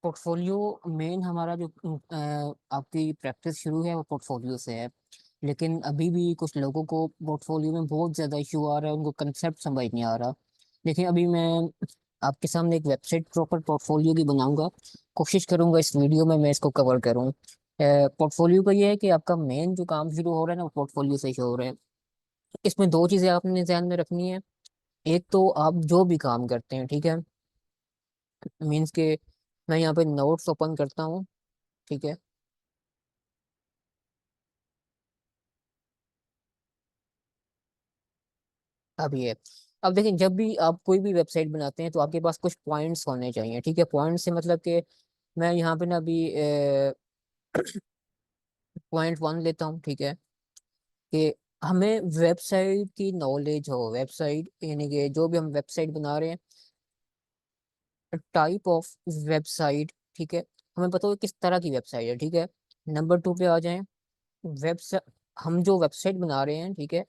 Portfolio main हमारा जो आपकी प्रैक्टिस शुरू है वो पोर्टफोलियो से है। लेकिन अभी भी कुछ लोगों को पोर्टफोलियो में बहुत ज़्यादा इशू आ रहा है, उनको कंसेप्ट समझ नहीं आ रहा। देखिए अभी मैं आपके सामने एक वेबसाइट प्रॉपर पोर्टफोलियो की बनाऊंगा। कोशिश करूंगा इस वीडियो में मैं इसको कवर करूं। पोर्टफोलियो का ये है कि आपका मेन जो काम शुरू हो रहा है ना वो पोर्टफोलियो से ही हो रहा है। इसमें दो चीज़ें आपने ध्यान में रखनी है। एक तो आप जो भी काम करते हैं, ठीक है, मीन्स के मैं यहाँ पे नोट्स ओपन करता हूँ, ठीक है। अब ये अब देखिए, जब भी आप कोई भी वेबसाइट बनाते हैं तो आपके पास कुछ पॉइंट्स होने चाहिए, ठीक है। पॉइंट्स से मतलब कि मैं यहाँ पे ना अभी पॉइंट वन लेता हूँ, ठीक है, कि हमें वेबसाइट की नॉलेज हो। वेबसाइट यानी कि जो भी हम वेबसाइट बना रहे हैं, टाइप ऑफ वेबसाइट, ठीक है, हमें पता हो किस तरह की वेबसाइट है, ठीक है। नंबर टू पे आ जाएं। वेबसाइट, हम जो वेबसाइट बना रहे हैं, ठीक है,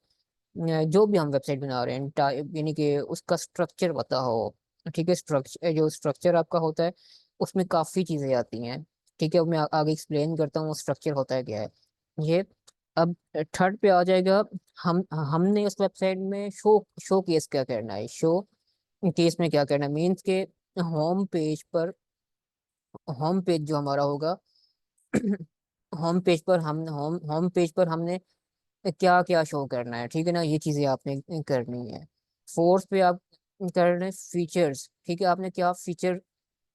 जो भी हम वेबसाइट बना रहे हैं टाइप यानी कि उसका स्ट्रक्चर पता हो, ठीक है। स्ट्रक्चर, जो स्ट्रक्चर आपका होता है उसमें काफ़ी चीज़ें आती हैं, ठीक है। मैं आगे एक्सप्लेन करता हूँ स्ट्रक्चर होता है क्या है ये। अब थर्ड पे आ जाएगा। हम हमने उस वेबसाइट में शो केस क्या करना है। शो केस में क्या करना है मीन्स के होम पेज पर, होम पेज जो हमारा होगा होम पेज पर हमने क्या क्या शो करना है, ठीक है ना। ये चीजें आपने करनी है। फोर्थ पे आप कर रहे हैं फीचर्स, ठीक है। आपने क्या फीचर,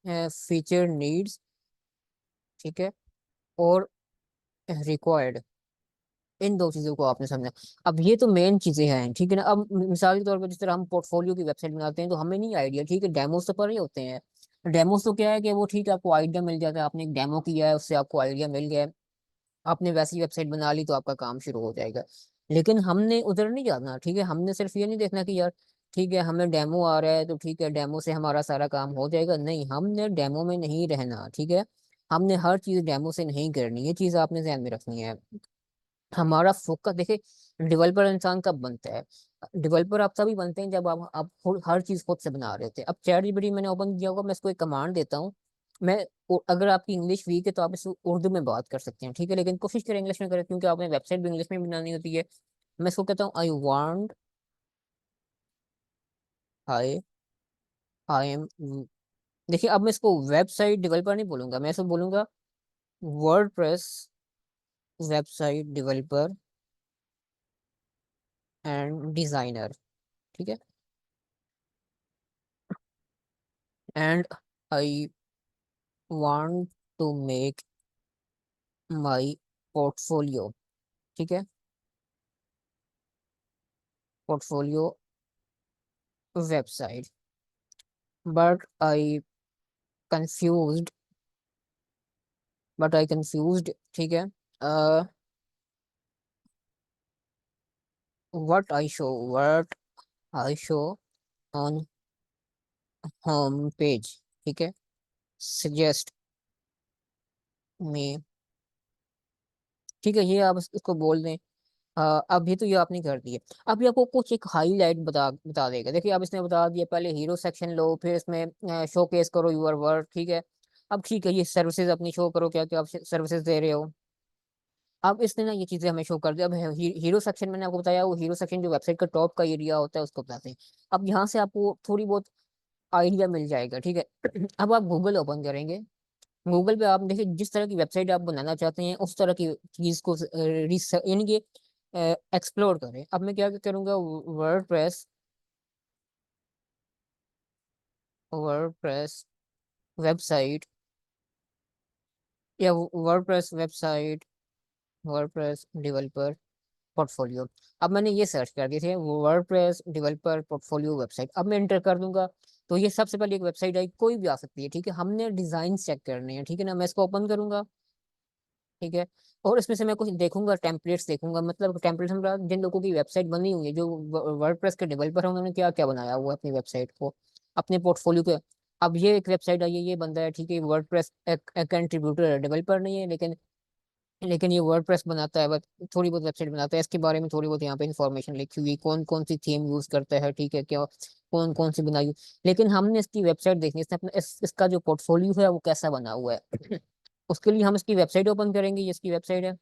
फीचर नीड्स, ठीक है, और रिक्वायर्ड, इन दो चीजों को आपने समझा। अब ये तो मेन चीजें हैं, ठीक है ना। अब मिसाल के तौर पर जिस तरह हम पोर्टफोलियो की वेबसाइट बनाते हैं तो हमें नहीं आइडिया, ठीक है, डेमोस तो पर ही होते हैं। डेमोस तो क्या है कि वो ठीक है, आपको आइडिया मिल जाता है, आपने एक डेमो किया है उससे आपको आइडिया मिल गया है, आपने वैसी वेबसाइट बना ली तो आपका काम शुरू हो जाएगा। लेकिन हमने उधर नहीं जाना, ठीक है। हमने सिर्फ ये नहीं देखना कि यार ठीक है हमें डेमो आ रहा है तो ठीक है डेमो से हमारा सारा काम हो जाएगा। नहीं, हमने डेमो में नहीं रहना, ठीक है। हमने हर चीज डेमो से नहीं करनी, ये चीज आपने ध्यान में रखनी है। हमारा फोकस देखिए, डेवलपर इंसान कब बनता है? डेवलपर आप तभी बनते हैं जब आप हर चीज खुद से बना रहे थे। अब चैट जीपीटी मैंने ओपन किया होगा, मैं इसको एक कमांड देता हूँ। मैं अगर आपकी इंग्लिश वीक है तो आप इस उर्दू में बात कर सकते हैं, ठीक है, लेकिन कोशिश करें इंग्लिश में करें क्योंकि आपने वेबसाइट भी इंग्लिश में बनानी होती है। मैं इसको कहता हूँ आई आई एम देखिए अब मैं इसको वेबसाइट डेवलपर नहीं बोलूंगा, मैं इसको बोलूंगा WordPress website developer and designer, ठीक है। And I want to make my portfolio, ठीक है, portfolio website, but I confused but I confused, ठीक है, what I show on home page, ठीक है, सजेस्ट मी, ठीक है। ये आप इसको बोल दें। अभी तो ये आपने कर दिए। अभी आपको कुछ एक हाईलाइट बता बता देगा। देखिए अब इसने बता दिया, पहले हीरो सेक्शन लो, फिर इसमें शोकेस करो यूर वर्क, ठीक है। अब ठीक है, ये सर्विसेज अपनी शो करो, क्या क्या आप सर्विसेज दे रहे हो। अब इसने ना ये चीजें हमें शो कर दिया। अब हीरो सेक्शन मैंने आपको बताया, वो हीरो सेक्शन जो वेबसाइट का टॉप का एरिया होता है उसको बताते हैं। अब यहाँ से आपको थोड़ी बहुत आइडिया मिल जाएगा, ठीक है। अब आप गूगल ओपन करेंगे। गूगल पे आप देखिए जिस तरह की वेबसाइट आप बनाना चाहते हैं उस तरह की चीज को रिसर्च यानी कि एक्सप्लोर करें। अब मैं क्या करूंगा, वर्डप्रेस वर्डप्रेस वेबसाइट या WordPress website, WordPress developer portfolio. अब मैंने ये सर्च कर दिए थे वर्डप्रेस डेवलपर पोर्टफोलियो वेबसाइट, अब मैं इंटर कर दूंगा तो ये सबसे पहले एक वेबसाइट आई, कोई भी आ सकती है, ठीक है। हमने डिजाइन चेक करने हैं, ठीक है ना। मैं इसको ओपन करूंगा, ठीक है, और इसमें से मैं कुछ देखूंगा, टेम्पलेट्स देखूंगा। मतलब टेम्पलेट्स में जिन लोगों की वेबसाइट बनी हुई है, जो वर्डप्रेस के डेवलपर हैं, उन्होंने क्या क्या बनाया हुआ है अपनी वेबसाइट को, अपने पोर्टफोलियो के। अब ये एक वेबसाइट आई है, ये बंदा है, ठीक है, वर्डप्रेस एक कंट्रीब्यूटर है, डेवलपर नहीं है, लेकिन लेकिन ये वर्डप्रेस बनाता है, बस थोड़ी बहुत वेबसाइट बनाता है। इसके बारे में थोड़ी बहुत यहाँ पे इन्फॉर्मेशन लिखी हुई, कौन कौन सी थीम यूज करता है, ठीक है, क्या कौन कौन सी बनाई हुई। लेकिन हमने इसकी वेबसाइट देखनी है, इसने अपना इसका जो पोर्टफोलियो है वो कैसा बना हुआ है। उसके लिए हम इसकी वेबसाइट ओपन करेंगे। ये इसकी वेबसाइट है,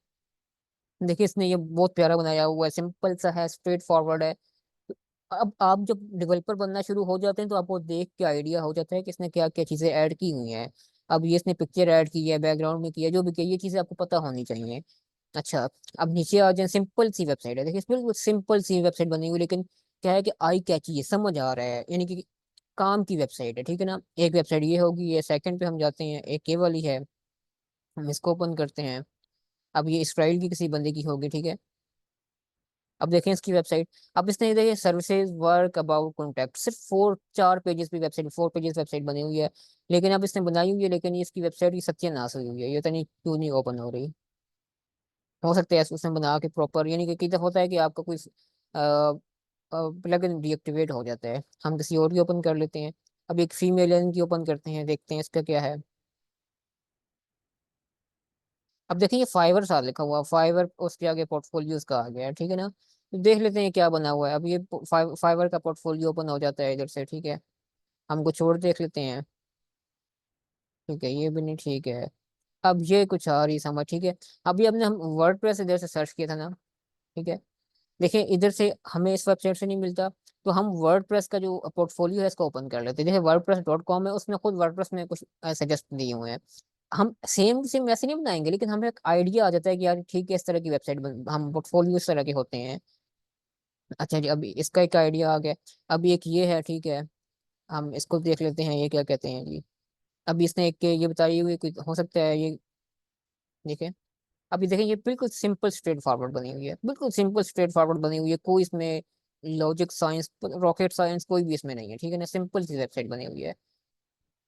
देखिए इसने ये बहुत प्यारा बनाया हुआ है, सिंपल सा है, स्ट्रेट फॉरवर्ड है। अब आप जब डेवलपर बनना शुरू हो जाते हैं तो आपको देख के आइडिया हो जाता है कि इसने क्या क्या चीजें ऐड की हुई हैं। अब ये इसने पिक्चर ऐड की है, बैकग्राउंड में किया, जो भी किया, ये चीजें आपको पता होनी चाहिए। अच्छा, अब नीचे आ जाए, सिंपल सी वेबसाइट है, देखिए बिल्कुल सिंपल सी वेबसाइट बनी हुई, लेकिन क्या है कि आई कैची है, समझ आ रहा है, यानी कि काम की वेबसाइट है, ठीक है ना। एक वेबसाइट ये होगी, ये सेकंड पे हम जाते हैं, एक ये वाली है, हम इसको ओपन करते हैं। अब ये इसराइल की किसी बंदे की होगी, ठीक है। अब देखें इसकी वेबसाइट। अब इसने देखिए सर्विसेज वर्क अबाउट कॉन्टैक्ट, सिर्फ 4-4 पेजेस की वेबसाइट, 4 पेजेस वेबसाइट बनी हुई है। लेकिन अब इसने बनाई हुई है, लेकिन ये इसकी वेबसाइट की सत्यानाश हुई हुई है, ये तो नहीं क्यों नहीं ओपन हो रही। हो सकता है उसने बना के प्रॉपर, यानी कि कई दफा होता है कि आपका कोई प्लगइन डीएक्टिवेट हो जाता है। हम किसी और की ओपन कर लेते हैं। अब एक फीमेल की ओपन करते हैं, देखते हैं इसका क्या है। अब देखिए ये फाइवर साथ लिखा हुआ, फाइवर उसके आगे पोर्टफोलियोज का आ गया है, ठीक है ना। तो देख लेते हैं क्या बना हुआ है। अब ये फाइवर का पोर्टफोलियो ओपन हो जाता है इधर से, ठीक है। हम कुछ और देख लेते हैं, ठीक है, ये भी नहीं ठीक है। अब ये कुछ आ रही समझ, ठीक है। अभी हमने हम वर्डप्रेस इधर से सर्च किया था ना, ठीक है। देखिए इधर से हमें इस वेबसाइट से नहीं मिलता, तो हम वर्डप्रेस का जो पोर्टफोलियो है इसको ओपन कर लेते हैं। जैसे wordpress.com है, उसने खुद वर्डप्रेस में कुछ सजेस्ट दिए हुए हैं। हम सेम सेम वैसे नहीं बनाएंगे, लेकिन हमें एक आइडिया आ जाता है कि यार ठीक है, इस तरह की वेबसाइट हम पोर्टफोलियो इस तरह के होते हैं। अच्छा जी, अभी इसका एक आइडिया आ गया। अभी एक ये है, ठीक है, हम इसको देख लेते हैं, ये क्या कहते हैं जी। अभी इसने एक ये बताई हुई, कोई हो सकता है ये, देखें। अभी देखें, ये बिल्कुल सिंपल स्ट्रेट फॉरवर्ड बनी हुई है, बिल्कुल सिंपल स्ट्रेट फॉरवर्ड बनी हुई है, कोई इसमें लॉजिक साइंस रॉकेट साइंस कोई भी इसमें नहीं है, ठीक है ना, सिंपल सी वेबसाइट बनी हुई है।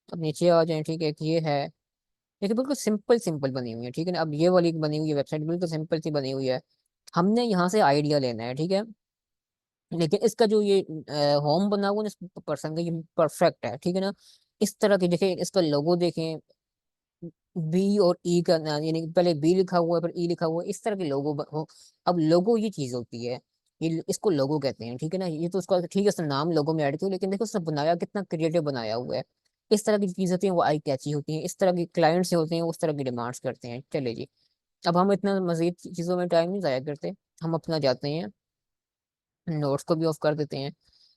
अब नीचे आ जाए, ठीक है, कि ये है, देखिए बिल्कुल सिंपल सिंपल बनी हुई है, ठीक है ना। अब ये वाली बनी हुई है वेबसाइट, बिल्कुल सिंपल सी बनी हुई है। हमने यहाँ से आइडिया लेना है, ठीक है। लेकिन इसका जो ये होम बना हुआ ना इस पर्सन का, ये परफेक्ट है, ठीक है ना। इस तरह की देखिए, इसका लोगो देखें, बी और ई का यानी कि पहले बी लिखा हुआ है फिर ई लिखा हुआ है, इस तरह के लोगो हो। अब लोगो ये चीज होती है, ये इसको लोगो कहते हैं, ठीक है ना। ये तो उसका ठीक है, उसने नाम लोगो में ऐड किया, लेकिन देखो उसने बनाया कितना क्रिएटिव बनाया हुआ है। इस तरह की चीज होती है वो आई कैची होती हैं, इस तरह के क्लाइंट्स होते हैं वो उस तरह की डिमांड्स करते हैं। चले जी, अब हम इतना मजीद चीजों में टाइम नहीं जाया करते, हम अपना जाते हैं, नोट्स को भी ऑफ कर देते हैं।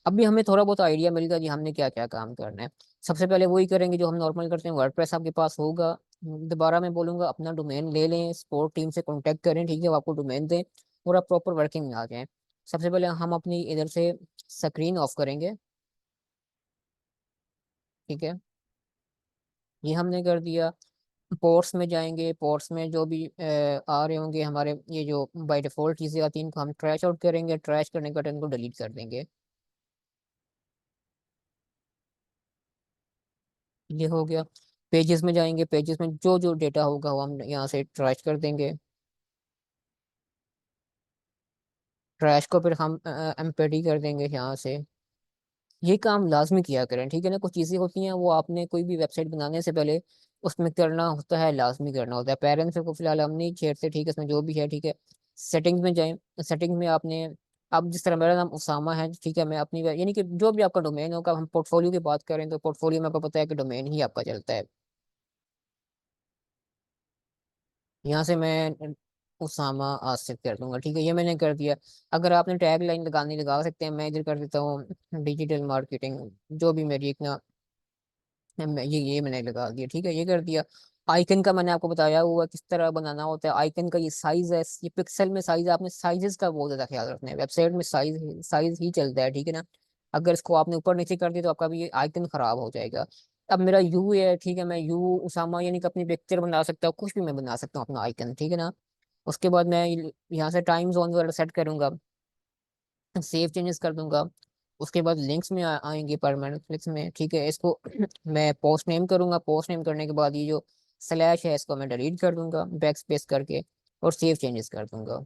अभी हमें थोड़ा बहुत आइडिया मिल गया कि हमने क्या क्या काम करना है। सबसे पहले वही करेंगे जो हम नॉर्मल करते हैं, वर्डप्रेस आपके पास होगा। दोबारा मैं बोलूंगा अपना डोमेन ले लें, सपोर्ट टीम से कांटेक्ट करें, ठीक है, वो आपको डोमेन दें और आप प्रॉपर वर्किंग में आ जाएं। सबसे पहले हम अपनी इधर से स्क्रीन ऑफ करेंगे, ठीक है, ये हमने कर दिया। पोर्ट्स में जाएंगे, पोर्ट्स में जो भी आ रहे होंगे हमारे, ये जो बाय डिफॉल्ट चीज़ें आती हैं इनको हम ट्रैश आउट करेंगे, ट्रैश करने के बाद इनको डिलीट कर देंगे। ये हो गया। पेजेस में जाएंगे, पेजेस में जो जो डेटा होगा वो हम यहाँ से ट्रैश कर देंगे। ट्रैश को फिर हम एम्पेडी कर देंगे यहाँ से। ये काम लाजमी किया करें, ठीक है ना। कुछ चीज़ें होती हैं वो आपने कोई भी वेबसाइट बनाने से पहले उसमें करना होता है, लाजमी करना होता है। पेरेंट्स को फिलहाल हम नहीं छेड़ते, ठीक है, इसमें जो भी है, ठीक है। सेटिंग्स में जाएं, सेटिंग्स में आपने, अब जिस तरह मेरा नाम उसामा है, ठीक है, मैं अपनी यानी कि जो भी आपका डोमेन होगा, हम पोर्टफोलियो की बात करें तो पोर्टफोलियो में आपको पता है कि डोमेन ही आपका चलता है। यहाँ से मैं उसामा आसिफ कर दूंगा, ठीक है, ये मैंने कर दिया। अगर आपने टैग लाइन लगानी लगा सकते हैं, मैं इधर कर देता हूँ डिजिटल मार्केटिंग, जो भी मेरी एक ना, ये मैंने लगा दिया, ठीक है, ये कर दिया। आइकन का मैंने आपको बताया हुआ किस तरह बनाना होता है। आइकन का ये साइज है, ये पिक्सल में साइज है, आपने साइजेस का बहुत ज्यादा ख्याल रखना है, वेबसाइट में साइज साइज ही चलता है, ठीक है ना। अगर इसको आपने ऊपर नीचे कर दिया तो आपका भी आइकन खराब हो जाएगा। अब मेरा यू है, ठीक है, मैं यू उसामा यानी कि अपनी पिक्चर बना सकता हूँ, कुछ भी मैं बना सकता हूँ अपना आइकन, ठीक है ना। उसके बाद मैं यहाँ से टाइम जोन वगैरह सेट करूंगा, सेव चेंजेस कर दूंगा। उसके बाद लिंक्स में आएंगे, परमानेंट लिंक्स में, ठीक है, इसको मैं पोस्ट नेम करूंगा। पोस्ट नेम करने के बाद ये जो स्लैश है इसको मैं डिलीट कर दूंगा बैक स्पेस करके, और सेव चेंजेस कर दूंगा।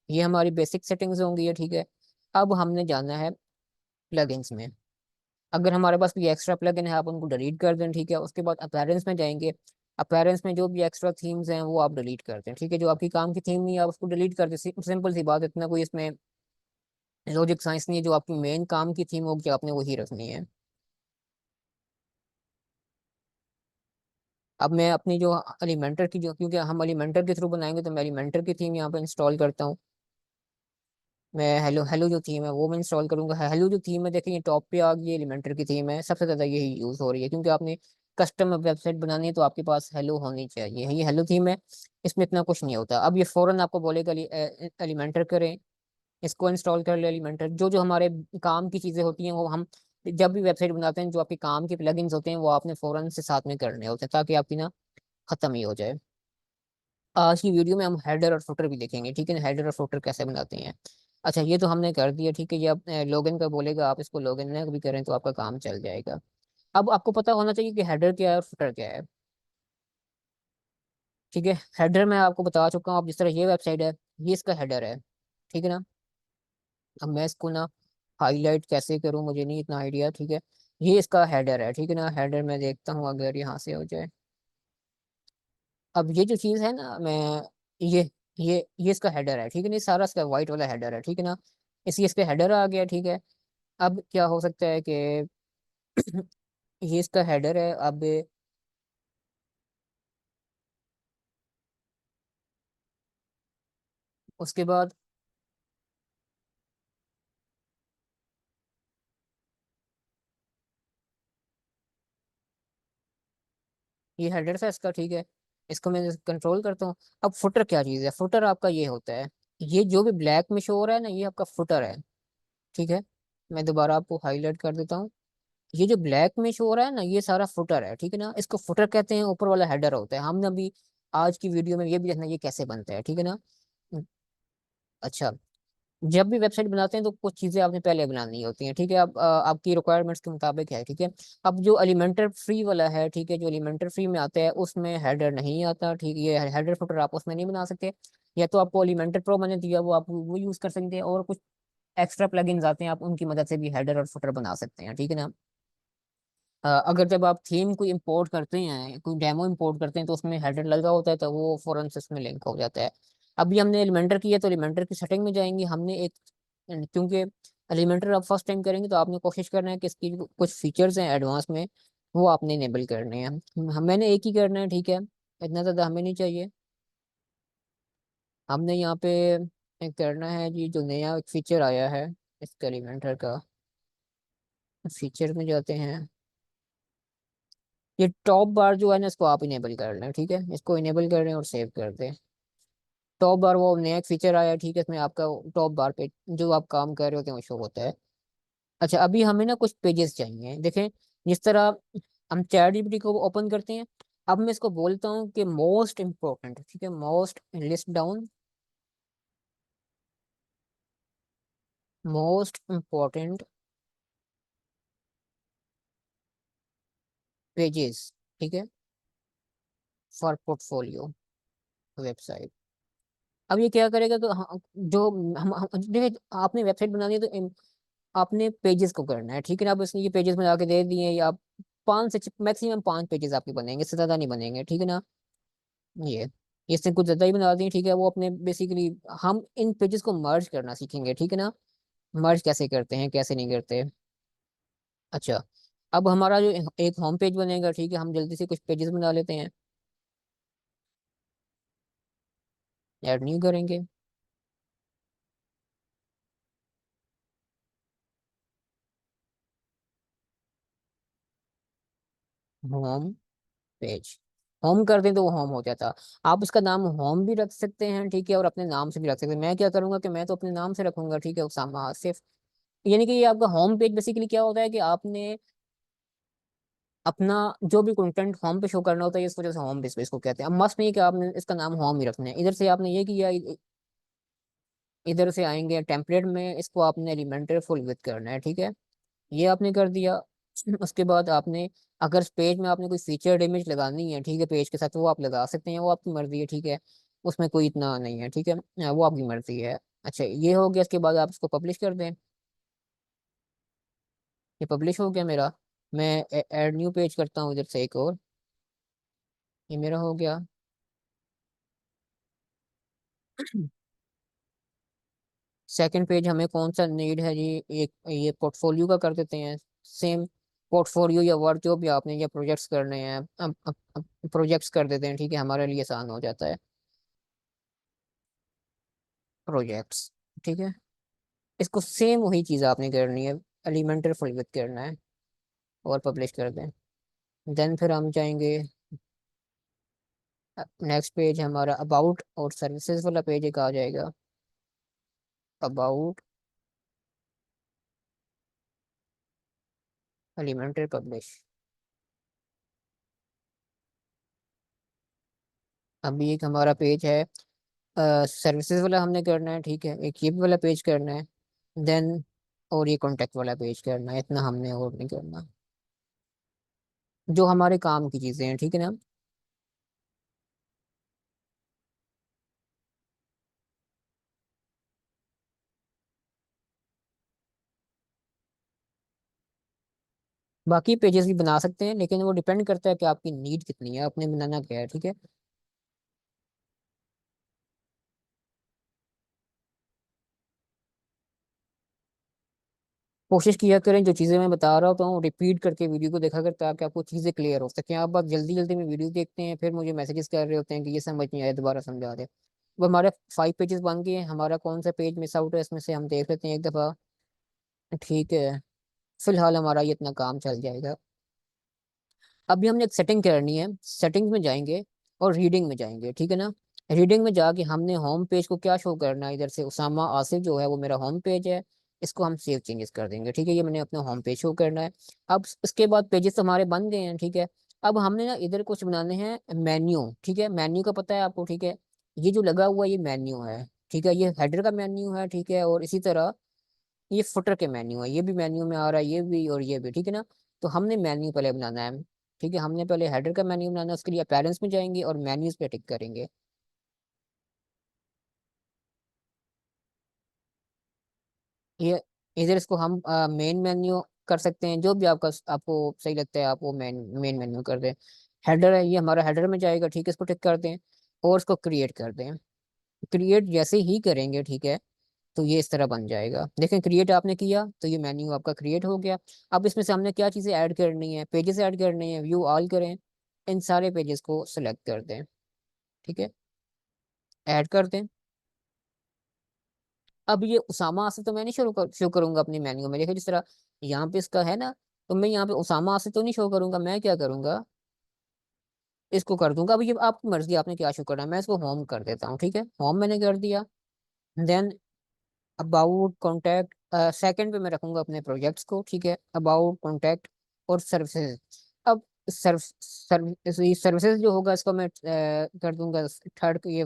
ये हमारी बेसिक सेटिंग्स होंगी, ये ठीक है। अब हमने जाना है प्लगइन्स में। अगर हमारे पास कोई एक्स्ट्रा प्लगइन है आप उनको डिलीट कर दें, ठीक है। उसके बाद अपीयरेंस में जाएंगे। अपीयरेंस में जो भी एक्स्ट्रा थीम्स हैं वो आप डिलीट करते हैं, ठीक है। जो आपकी काम की थीम नहीं है आप उसको डिलीट करते हैं, सिंपल सी बात है, इतना कोई इसमें लॉजिक साइंस नहीं है। जो आपकी मेन काम की थीम होगी आपने वही रखनी है। अब मैं अपनी जो एलिमेंटर की जो, क्योंकि हम एलिमेंटर के थ्रू बनाएंगे, तो मैं एलिमेंटर की थीम यहाँ पे इंस्टॉल करता हूँ। मैं हेलो हेलो जो थीम है वो मैं इंस्टॉल करूंगा। हेलो जो थीम है देखिए, ये टॉप पे आ गई, एलिमेंटर की थीम है, सबसे ज़्यादा यही यूज़ हो रही है, क्योंकि आपने कस्टम वेबसाइट बनानी है तो आपके पास हेलो होनी चाहिए। ये हेलो थीम है, इसमें इतना कुछ नहीं होता। अब ये फ़ौरन आपको बोलेगा एलिमेंटर करें, इसको इंस्टॉल कर ले एलिमेंटर। जो जो हमारे काम की चीज़ें होती हैं वो हम जब भी वेबसाइट बनाते हैं, जो आपके काम के प्लगइन्स होते हैं वो आपने फ़ौरन से साथ में करने होते हैं, ताकि आपकी ना ख़त्म ही हो जाए। आज की वीडियो में हम हेडर और फुटर भी देखेंगे, ठीक है ना, हेडर और फुटर कैसे बनाते हैं। अच्छा, ये तो हमने कर दिया, ठीक है। ये अब लॉगिन का बोलेगा, आप इसको लॉगिन ना भी करें तो आपका काम चल जाएगा। अब आपको पता होना चाहिए कि हेडर क्या है और फुटर क्या है, ठीक है। हेडर मैं आपको बता चुका हूँ। अब जिस तरह ये वेबसाइट है, ये इसका हेडर है, ठीक है ना। अब मैं इसको ना हाईलाइट कैसे करूँ मुझे नहीं इतना आइडिया, ठीक है। ये इसका हेडर है, ठीक है ना। हेडर मैं देखता हूँ अगर यहाँ से हो जाए। अब ये जो चीज़ है ना, मैं ये ये इसका हेडर है, ठीक है ना। ये सारा इसका वाइट वाला हेडर है, ठीक है ना। इसी इसका हेडर आ गया, ठीक है। अब क्या हो सकता है कि ये इसका हेडर है। अब उसके बाद ये हेडर था इसका, ठीक है। इसको मैं कंट्रोल करता हूँ। अब फुटर क्या चीज़ है, फुटर आपका ये होता है, ये जो भी ब्लैक में शो हो रहा है ना, ये आपका फुटर है, ठीक है। मैं दोबारा आपको हाईलाइट कर देता हूँ। ये जो ब्लैक में शो हो रहा है ना, ये सारा फुटर है, ठीक है ना। इसको फुटर कहते हैं, ऊपर वाला हेडर होता है। हमने अभी आज की वीडियो में ये भी देखना ये कैसे बनता है, ठीक है ना। अच्छा, जब भी वेबसाइट बनाते हैं तो कुछ चीज़ें आपने पहले बनानी होती हैं, ठीक है। अब आपकी रिक्वायरमेंट्स के मुताबिक है, ठीक है। अब जो एलिमेंटर फ्री वाला है, ठीक है, जो एलिमेंटर फ्री में आता है उसमें हेडर नहीं आता, ठीक है। ये हेडर फुटर आप उसमें नहीं बना सकते। या तो आपको एलिमेंटर प्रो मैंने दिया वो आप वो यूज़ कर सकते हैं, और कुछ एक्स्ट्रा प्लगइन्स आते हैं आप उनकी मदद से भी हेडर और फुटर बना सकते हैं, ठीक है ना। अगर जब आप थीम कोई इंपोर्ट करते हैं, कोई डेमो इंपोर्ट करते हैं, तो उसमें हेडर लगा होता है तो वो फौरन से उसमें लिंक हो जाता है। अभी हमने एलिमेंटर किया तो एलिमेंटर की सेटिंग में जाएंगे। हमने एक, क्योंकि एलिमेंटर आप फर्स्ट टाइम करेंगे तो आपने कोशिश करना है कि इसकी जो कुछ फीचर्स हैं एडवांस में वो आपने इनेबल करने हैं। मैंने एक ही करना है, ठीक है, इतना ज़्यादा हमें नहीं चाहिए। हमने यहाँ पे एक करना है जी, जो नया एक फीचर आया है इसका एलिमेंटर का, फीचर में जाते हैं। ये टॉप बार जो है ना, इसको आप इनेबल कर लें, ठीक है। इसको इनेबल कर लें और सेव कर दें। टॉप बार वो नया फीचर आया है, ठीक है। इसमें आपका टॉप बार पे जो आप काम कर रहे होते हैं वो शो होता है। अच्छा, अभी हमें ना कुछ पेजेस चाहिए, देखें। जिस तरह हम चैट जीपीटी को ओपन करते हैं, अब मैं इसको बोलता हूँ कि मोस्ट इम्पोर्टेंट, ठीक है, most list down most important pages, ठीक है, फॉर पोर्टफोलियो वेबसाइट। अब ये क्या करेगा, तो जो देखिए आपने वेबसाइट बनानी है तो आपने पेजेस को करना है, ठीक है ना। अब इसने ये पेजेस बना के दे दिए, या 5 से मैक्सिमम 5 पेजेस आपके बनेंगे, इससे ज़्यादा नहीं बनेंगे, ठीक है ना। ये इसने कुछ ज़्यादा ही बना दिए, ठीक है। वो अपने बेसिकली हम इन पेजेस को मर्ज करना सीखेंगे, ठीक है ना। मर्ज कैसे करते हैं कैसे नहीं करते। अच्छा, अब हमारा जो एक होम पेज बनेगा, ठीक है, हम जल्दी से कुछ पेजेस बना लेते हैं। ऐड न्यू करेंगे, होम पेज। होम कर दें तो वो होम हो जाता। आप उसका नाम होम भी रख सकते हैं, ठीक है, और अपने नाम से भी रख सकते हैं। मैं क्या करूंगा कि मैं तो अपने नाम से रखूंगा, ठीक है, उसामा आसिफ। यानी कि ये आपका होम पेज बेसिकली क्या होता है कि आपने अपना जो भी कंटेंट होम पे शो करना होता है, इस वजह से होम पेज पे इसको कहते हैं। अब मस्त नहीं है कि आपने इसका नाम होम ही रखना है। इधर से आपने ये किया, इधर से आएंगे टेम्पलेट में, इसको आपने एलिमेंटर फुल विथ करना है, ठीक है। ये आपने कर दिया। उसके बाद आपने अगर इस पेज में आपने कोई फीचर्ड इमेज लगानी है, ठीक है, पेज के साथ, वो आप लगा सकते हैं, वो आपकी मर्जी है, ठीक है। उसमें कोई इतना नहीं है, ठीक है, वो आपकी मर्जी है। अच्छा, ये हो गया। इसके बाद आप इसको पब्लिश कर दें। ये पब्लिश हो गया मेरा। मैं ऐड न्यू पेज करता हूँ इधर से एक और। ये मेरा हो गया। सेकंड पेज हमें कौन सा नीड है जी, एक ये पोर्टफोलियो का कर देते हैं। सेम पोर्टफोलियो या वर्क जो भी आपने या प्रोजेक्ट्स करने हैं, अब प्रोजेक्ट्स कर देते हैं, ठीक है, हमारे लिए आसान हो जाता है। प्रोजेक्ट्स, ठीक है, इसको सेम वही चीज़ आपने करनी है, एलिमेंटर फुल विथ करना है और पब्लिश कर दें। देन फिर हम जाएंगे, नेक्स्ट पेज हमारा अबाउट और सर्विसेज वाला पेज एक आ जाएगा। About, Elementor, publish. अभी एक हमारा पेज है, सर्विसेज वाला हमने करना है, ठीक है, एक ये वाला पेज करना है। देन और ये कॉन्टेक्ट वाला पेज करना है, इतना हमने और नहीं करना, जो हमारे काम की चीज़ें हैं, ठीक है ना। बाकी पेजेस भी बना सकते हैं, लेकिन वो डिपेंड करता है कि आपकी नीड कितनी है, आपने बनाना क्या है, ठीक है। कोशिश किया करें जो चीज़ें मैं बता रहा होता हूँ रिपीट करके वीडियो को देखा करें, ताकि आपको चीज़ें क्लियर हो सकें। आप बात जल्दी जल्दी में वीडियो देखते हैं, फिर मुझे मैसेजेस कर रहे होते हैं कि ये समझ नहीं आया, दोबारा समझा दे। अब हमारे 5 पेजेस बन गए हैं, हमारा कौन सा पेज मिस आउट है इसमें से हम देख लेते हैं एक दफ़ा। ठीक है, फिलहाल हमारा ये इतना काम चल जाएगा। अभी हमने एक सेटिंग करनी है, सेटिंग्स में जाएंगे और रीडिंग में जाएंगे, ठीक है ना। रीडिंग में जाके हमने होम पेज को क्या शो करना है, इधर से उसामा आसिफ जो है वो मेरा होम पेज है, इसको हम सेव चेंजेस कर देंगे, ठीक है, ये मैंने अपना होम पेज शो करना है। अब इसके बाद पेजेस हमारे बन गए हैं, ठीक है। अब हमने ना इधर कुछ बनाने हैं मेन्यू, ठीक है, मेन्यू का पता है आपको, ठीक है। ये जो लगा हुआ ये मेन्यू है, ठीक है, ये हेडर का मेन्यू है, ठीक है, और इसी तरह ये फुटर के मेन्यू है, ये भी मेन्यू में आ रहा है, ये भी और ये भी, ठीक है ना। तो हमने मेन्यू पहले बनाना है, ठीक है, हमने पहले हेडर का मेन्यू बनाना है, उसके लिए अपीयरेंस में जाएंगे और मेन्यूज पे टिक करेंगे। ये इधर इसको हम मेन मेन्यू कर सकते हैं, जो भी आपको सही लगता है आप वो मेन मेन मेन्यू कर दें। हेडर है, ये हमारा हेडर में जाएगा, ठीक है, इसको टिक कर दें और इसको क्रिएट कर दें। क्रिएट जैसे ही करेंगे, ठीक है, तो ये इस तरह बन जाएगा। देखें, क्रिएट आपने किया तो ये मेन्यू आपका क्रिएट हो गया। अब इसमें से हमने क्या चीज़ें ऐड करनी है, पेजेस ऐड करने हैं, व्यू ऑल करें, इन सारे पेजेस को सिलेक्ट कर दें, ठीक है, ऐड कर दें। अब ये उसामा आसिफ तो मैं नहीं शो करूंगा अपनी मेन्यू में, देखिए जिस तरह यहाँ पे इसका है ना, तो मैं यहाँ पे उसामा आसिफ तो नहीं शो करूंगा, मैं क्या करूंगा, इसको कर दूंगा। अब ये आपकी मर्जी, आपने क्या शो करना है, मैं इसको होम कर देता हूँ, ठीक है, होम मैंने कर दिया। देन अबाउट कॉन्टैक्ट, सेकंड पे मैं रखूंगा अपने प्रोजेक्ट्स को, ठीक है, अबाउट कॉन्टैक्ट और सर्विसेज। अब सर्विसेज जो होगा इसको मैं कर दूंगा ये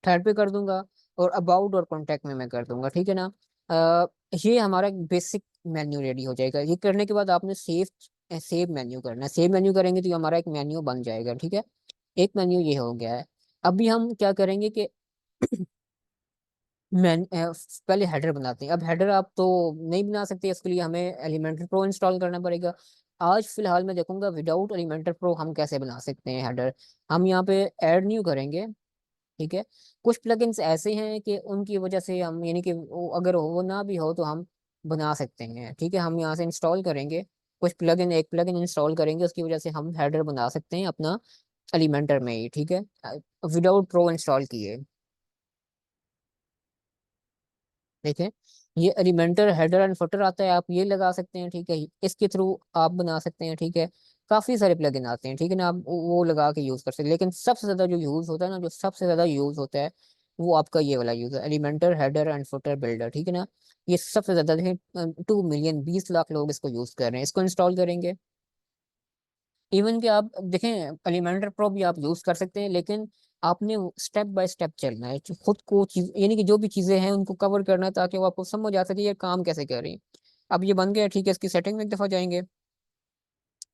थर्ड पे कर दूंगा, और अबाउट और कॉन्टैक्ट में मैं कर दूंगा, ठीक है ना। अ, ये हमारा बेसिक मेन्यू रेडी हो जाएगा। ये करने के बाद आपने सेव सेव मेन्यू करना है, सेव मेन्यू करेंगे तो ये हमारा एक मेन्यू बन जाएगा, ठीक है, एक मेन्यू ये हो गया है। अभी हम क्या करेंगे कि पहले हेडर बनाते हैं। अब हेडर आप तो नहीं बना सकते, इसके लिए हमें एलिमेंटर प्रो इंस्टॉल करना पड़ेगा। आज फिलहाल मैं देखूंगा विदाउट एलिमेंटर प्रो हम कैसे बना सकते हैं हेडर। हम यहाँ पे ऐड न्यू करेंगे, ठीक है। कुछ प्लगइन्स ऐसे हैं कि उनकी वजह से हम, यानी कि अगर वो ना भी हो तो हम बना सकते हैं, ठीक है, हम यहाँ से इंस्टॉल करेंगे कुछ प्लगइन, एक प्लगइन इंस्टॉल करेंगे, उसकी वजह से हम हेडर बना सकते हैं अपना एलिमेंटर में ही, ठीक है, विदाउट प्रो इंस्टॉल किए। देखें, ये एलिमेंटर हेडर एंड फुटर आता है, आप ये लगा सकते हैं, ठीक है, इसके थ्रू आप बना सकते हैं, ठीक है। काफी सारे प्लगइन आते हैं, ठीक है ना, आप वो लगा के यूज कर सकते हैं, लेकिन सबसे ज्यादा जो यूज होता है ना, जो सबसे ज्यादा यूज होता है वो आपका ये वाला यूज है, Elementor header and footer builder, ठीक है ना। ये सबसे ज्यादा देखें 2 मिलियन 20 लाख लोग इसको यूज कर रहे हैं, इसको इंस्टॉल करेंगे। इवन कि आप देखें, एलिमेंटर प्रो भी आप यूज कर सकते हैं, लेकिन आपने स्टेप बाय स्टेप चलना है, खुद को चीज, यानी कि जो भी चीजें हैं उनको कवर करना है, ताकि वो आपको समझ आ सके ये काम कैसे कर रही है। अब ये बन गया, ठीक है, इसकी सेटिंग में एक दफा जाएंगे।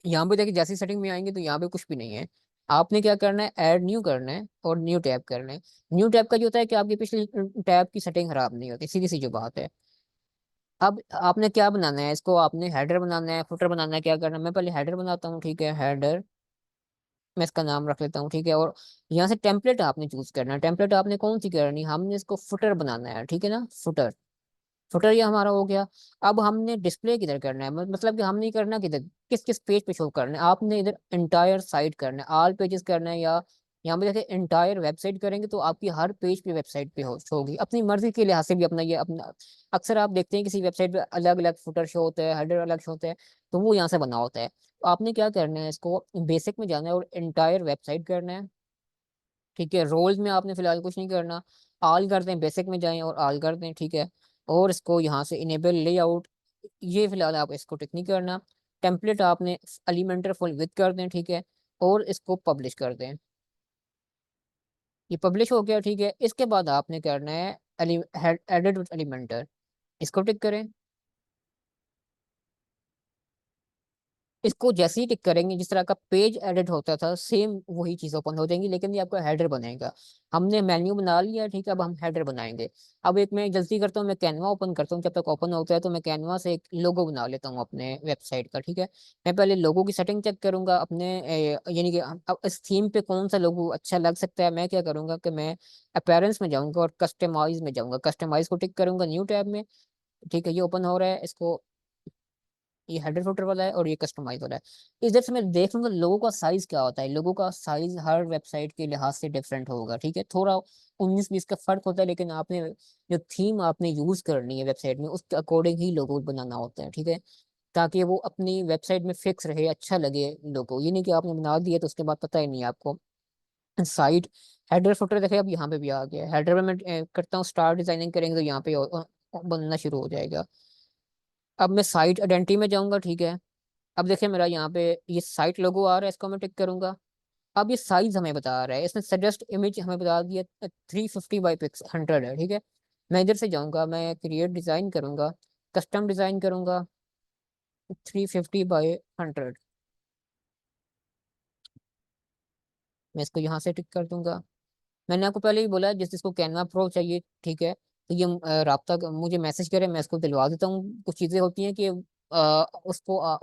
यहाँ पे देखिए, जैसी सेटिंग में आएंगे तो यहाँ पे कुछ भी नहीं है। आपने क्या करना है, ऐड न्यू करना है और न्यू टैब करना है। न्यू टैब का जो होता है कि आपकी पिछली टैब की सेटिंग खराब नहीं होती, सीधी सी जो बात है। अब आपने क्या बनाना है, इसको आपने हेडर बनाना है, फुटर बनाना है, क्या करना है, मैं पहले हेडर बनाता हूँ, ठीक है, हेडर। मैं इसका नाम रख लेता हूँ, ठीक है। और यहाँ से टेम्पलेट आपने चूज करना है। टेम्पलेट आपने कौन सी करनी है, हमने इसको फुटर बनाना है, ठीक है ना, फुटर। फुटर ये हमारा हो गया। अब हमने डिस्प्ले किधर करना है, मतलब कि हमने करना किधर, किस किस पेज पे शो करना है, आपने इधर एंटायर साइट करना है, ऑल पेजेस करना है, या यहाँ पे देखिए एंटायर वेबसाइट करेंगे तो आपकी हर पेज पे वेबसाइट पे शो होगी। अपनी मर्जी के लिहाज से भी अपना ये अपना, अक्सर आप देखते हैं किसी वेबसाइट पे अलग अलग फुटर शो होता है, हेडर अलग शो होता है, तो वो यहाँ से बना होता है। तो आपने क्या करना है, इसको बेसिक में जाना है और एंटायर वेबसाइट करना है, ठीक है। रोल्स में आपने फिलहाल कुछ नहीं करना, ऑल करते हैं, बेसिक में जाएं और ऑल करते हैं, ठीक है। और इसको यहाँ से इनेबल लेआउट, ये फिलहाल आप इसको टिक नहीं करना। टेम्पलेट आपने एलिमेंटर फुल विथ कर दें, ठीक है। और इसको पब्लिश कर दें, ये पब्लिश हो गया, ठीक है। इसके बाद आपने करना है एडिट विथ एलिमेंटर, इसको टिक करें। इसको जैसे ही टिक करेंगे, जिस तरह का पेज एडिट होता था सेम वही चीज ओपन हो जाएंगी, लेकिन ये आपका हेडर बनेगा। हमने मेन्यू बना लिया, ठीक है, अब हम हेडर बनाएंगे। अब एक मैं जल्दी करता हूँ, मैं कैनवा ओपन करता हूँ, जब तक ओपन होता है तो मैं कैनवा से एक लोगो बना लेता हूँ अपने वेबसाइट का, ठीक है। मैं पहले लोगो की सेटिंग चेक करूंगा अपने यानी कि अब इस थीम पे कौन सा लोगो अच्छा लग सकता है। मैं क्या करूंगा कि मैं अपीयरेंस में जाऊंगा और कस्टमाइज में जाऊंगा, कस्टमाइज को टिक करूंगा न्यू टैब में, ठीक है। ये ओपन हो रहा है, इसको, ये हेडर फुटर वाला है और ये कस्टमाइज वाला है। इधर से मैं देख लूंगा लोगों का साइज क्या होता है। लोगों का साइज हर वेबसाइट के लिहाज से डिफरेंट होगा, ठीक है, थोड़ा 19-20 का फर्क होता है, लेकिन आपने जो थीम आपने यूज करनी है वेबसाइट में उसके अकॉर्डिंग ही लोगो बनाना होता है, ठीक है, ताकि वो अपनी वेबसाइट में फिक्स रहे, अच्छा लगे लोगो। ये नहीं कि आपने बना दिया तो उसके बाद पता ही नहीं है आपको। साइड हेडर फुटर देखिए अब यहाँ पे भी आ गया। हेडर में मैं करता हूँ स्टार डिजाइनिंग करेंगे तो यहाँ पे बनना शुरू हो जाएगा। अब मैं साइट आइडेंटिटी में जाऊंगा, ठीक है। अब देखिए मेरा यहाँ पे ये साइट लोगो आ रहा है, इसको मैं टिक करूंगा। अब ये साइज हमें बता रहा है, इसने सजेस्ट इमेज हमें बता दिया 350 बाई 100 है, ठीक है। मैं इधर से जाऊंगा, मैं क्रिएट डिजाइन करूंगा, कस्टम डिजाइन करूंगा 350 बाई 100, मैं इसको यहाँ से टिक कर दूंगा। मैंने आपको पहले ही बोला है जिस जिसको कैनवा प्रो चाहिए, ठीक है, तो ये मुझे मैसेज करे, मैं इसको दिलवा देता हूँ। कुछ चीज़ें होती हैं कि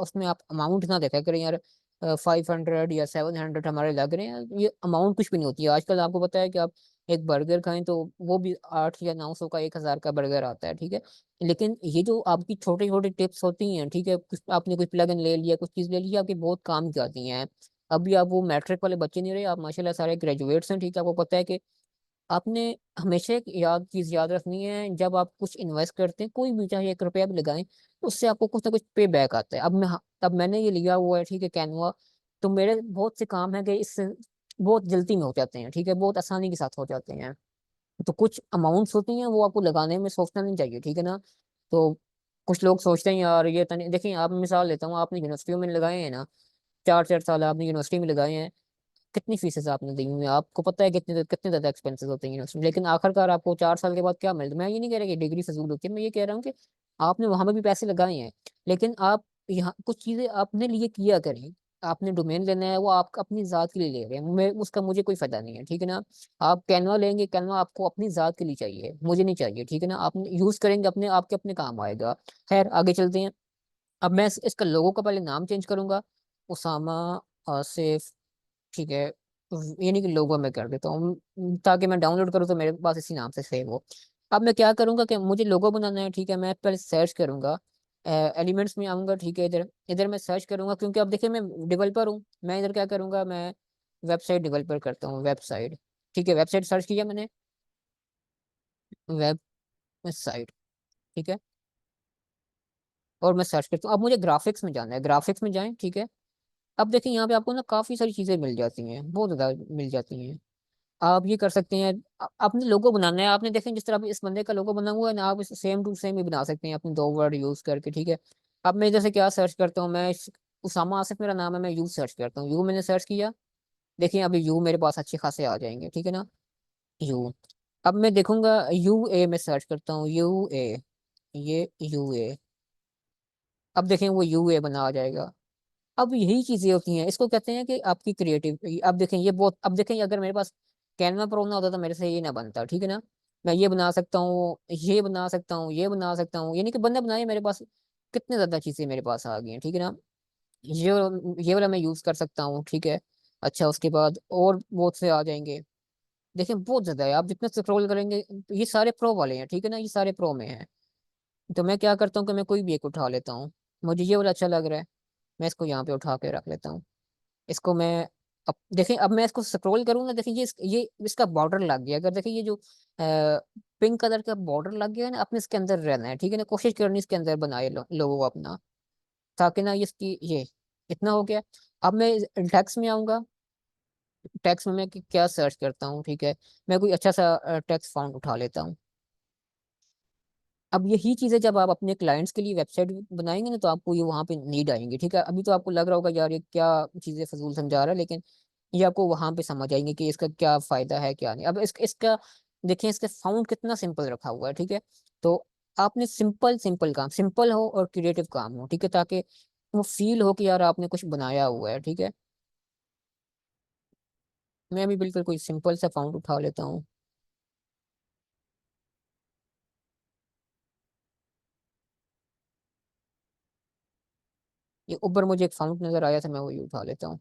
उसमें आप अमाउंट ना देखा करें यार, 500 या 700 हमारे लग रहे हैं, ये अमाउंट कुछ भी नहीं होती है। आजकल आपको पता है कि आप एक बर्गर खाएं तो वो भी 8 या 900 का 1000 का बर्गर आता है, ठीक है। लेकिन ये जो आपकी छोटी छोटी टिप्स होती हैं, ठीक है, कुछ आपने कुछ प्लगइन ले लिया, कुछ चीज़ ले ली, आपकी बहुत काम की आती हैं। अभी आप वो मैट्रिक वाले बच्चे नहीं रहे, आप माशाल्लाह सारे ग्रेजुएट्स हैं, ठीक है। आपको पता है कि आपने हमेशा एक चीज याद रखनी है, जब आप कुछ इन्वेस्ट करते हैं कोई भी, चाहे 1 रुपया भी लगाएं, तो उससे आपको कुछ ना कुछ पे बैक आता है। अब मैंने ये लिया हुआ है, ठीक है, कैनवा, तो मेरे बहुत से काम है कि इससे बहुत जल्दी में हो जाते हैं, ठीक है, बहुत आसानी के साथ हो जाते हैं। तो कुछ अमाउंट्स होती हैं वो आपको लगाने में सोचना नहीं चाहिए, ठीक है ना। तो कुछ लोग सोचते हैं यार ये तनी, देखिए आप मिसाल लेता हूँ, आपने यूनिवर्सिटियों में लगाए हैं ना, 4-4 साल आपने यूनिवर्सिटी में लगाए हैं, कितनी फीसेस आपने दी हुई हैं, आपको पता है कितने कितने ज्यादा एक्सपेंसेस होते हैं यूनिवर्सिटी में, लेकिन आखिरकार आपको 4 साल के बाद क्या मिलता है। मैं ये नहीं कह रहा कि डिग्री फजूल होती है, मैं ये कह रहा हूँ कि आपने वहां में भी पैसे लगाए हैं, लेकिन आप यहाँ कुछ चीजें अपने लिए किया करें। आपने डोमेन लेना है, वो आप अपनी जात के लिए ले रहे हैं, मैं उसका मुझे कोई फायदा नहीं है, ठीक है ना। आप कैनवा लेंगे, कैनवा आपको अपनी जात के लिए चाहिए, मुझे नहीं चाहिए, ठीक है ना। आप यूज करेंगे अपने, आपके अपने काम आएगा। खैर आगे चलते हैं। अब मैं इसका लोगों का पहले नाम चेंज करूंगा, उसामा आसिफ, ठीक है। ये नहीं कि लोगो में कर देता हूँ, ताकि मैं डाउनलोड करूँ तो मेरे पास इसी नाम से सेव हो। अब मैं क्या करूँगा कि मुझे लोगो बनाना है, ठीक है, मैं पहले सर्च करूँगा, एलिमेंट्स में आऊँगा, ठीक है। इधर इधर मैं सर्च करूँगा, क्योंकि अब देखिए मैं डेवलपर हूँ, मैं इधर क्या करूँगा, मैं वेबसाइट डेवलपर करता हूँ, वेबसाइट, ठीक है। वेबसाइट सर्च किया मैंने, वेबसाइट, ठीक है। और मैं सर्च करता हूँ, अब मुझे ग्राफिक्स में जाना है, ग्राफिक्स में जाएं, ठीक है। अब देखिए यहाँ पे आपको ना काफ़ी सारी चीज़ें मिल जाती हैं, बहुत ज़्यादा मिल जाती हैं। आप ये कर सकते हैं, आपने लोगो बनाना है, आपने देखें जिस तरह अभी इस बंदे का लोगो बना हुआ है ना, आप इसे सेम टू सेम ही बना सकते हैं अपने 2 वर्ड यूज करके, ठीक है। अब मैं इधर से क्या सर्च करता हूँ, उसामा आसिफ मेरा नाम है, मैं यू सर्च करता हूँ, यू मैंने सर्च किया, देखिए अभी यू मेरे पास अच्छे खासे आ जाएंगे, ठीक है ना, यू। अब मैं देखूंगा यू ए में सर्च करता हूँ, यू ए, ये यू ए, अब देखें वो यू ए बना आ जाएगा। अब यही चीजें होती हैं, इसको कहते हैं कि आपकी क्रिएटिव। अब देखें ये बहुत, अब देखें अगर मेरे पास कैनवा प्रो ना होता तो मेरे से ये ना बनता, ठीक है ना। मैं ये बना सकता हूँ, ये बना सकता हूँ, ये बना सकता हूँ, यानी कि बंदा बनाए, मेरे पास कितने ज्यादा चीजें मेरे पास आ गई हैं, ठीक है ना। ये ये वाला मैं यूज कर सकता हूँ, ठीक है। अच्छा उसके बाद और बहुत से आ जाएंगे। देखिए बहुत ज्यादा है, आप जितना स्क्रॉल करेंगे। ये सारे प्रो वाले हैं, ठीक है ना, ये सारे प्रो में हैं। तो मैं क्या करता हूँ कि मैं कोई भी एक उठा लेता हूँ। मुझे ये वाला अच्छा लग रहा है, मैं इसको यहाँ पे उठा के रख लेता हूँ। इसको मैं, अब देखें, अब मैं इसको स्क्रॉल करूंगा, देखिए ये इसका बॉर्डर लग गया। अगर देखिए ये जो पिंक कलर का बॉर्डर लग गया है ना, अपने इसके अंदर रहना है, ठीक है ना, कोशिश करनी इसके अंदर बनाए लोगों को अपना, ताकि ना इसकी ये इतना हो गया। अब मैं टेक्स्ट में आऊंगा। टेक्स्ट में मैं क्या सर्च करता हूँ, ठीक है, मैं कोई अच्छा सा टेक्स्ट फॉन्ट उठा लेता हूँ। अब यही चीजें जब आप अपने क्लाइंट्स के लिए वेबसाइट बनाएंगे ना, तो आपको ये वहां पे नीड आएंगे, ठीक है। अभी तो आपको लग रहा होगा यार ये क्या चीजें फजूल समझा रहा है, लेकिन ये आपको वहां पे समझ आएंगे कि इसका क्या फायदा है क्या नहीं। अब इसका देखिए, इसका फाउंड कितना सिंपल रखा हुआ है, ठीक है। तो आपने सिंपल सिंपल काम, सिंपल हो और क्रिएटिव काम हो, ठीक है, ताकि वो फील हो कि यार आपने कुछ बनाया हुआ है, ठीक है। मैं भी बिल्कुल कोई सिंपल सा फाउंड उठा लेता हूँ। ये ऊपर मुझे एक फाउंड नजर आया था, मैं वही उठा लेता हूँ।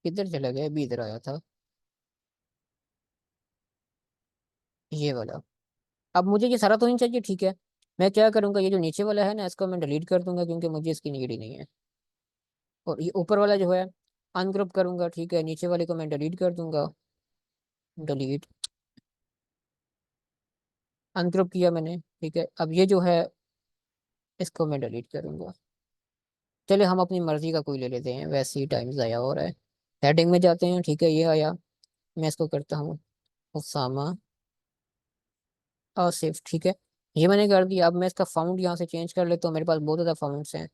किधर चला गया, अभी इधर आया था, ये वाला। अब मुझे ये सारा तो नहीं चाहिए, ठीक है। मैं क्या करूंगा, ये जो नीचे वाला है ना, इसको मैं डिलीट कर दूंगा, क्योंकि मुझे इसकी नीड ही नहीं है। और ये ऊपर वाला जो है, अनग्रुप करूंगा, ठीक है, नीचे वाले को मैं डिलीट कर दूंगा। डिलीट, अनग्रुप किया मैंने, ठीक है। अब ये जो है, इसको मैं डिलीट करूंगा। चलिए हम अपनी मर्जी का कोई ले लेते हैं, वैसे ही टाइम ज़ाया हो रहा है। हेडिंग में जाते हैं, ठीक है, ये आया। मैं इसको करता हूँ उसामा आसिफ, ठीक है। ये मैंने कर दिया। अब मैं इसका फाउंड यहाँ से चेंज कर लेता हूँ, मेरे पास बहुत ज़्यादा फाउंड्स हैं।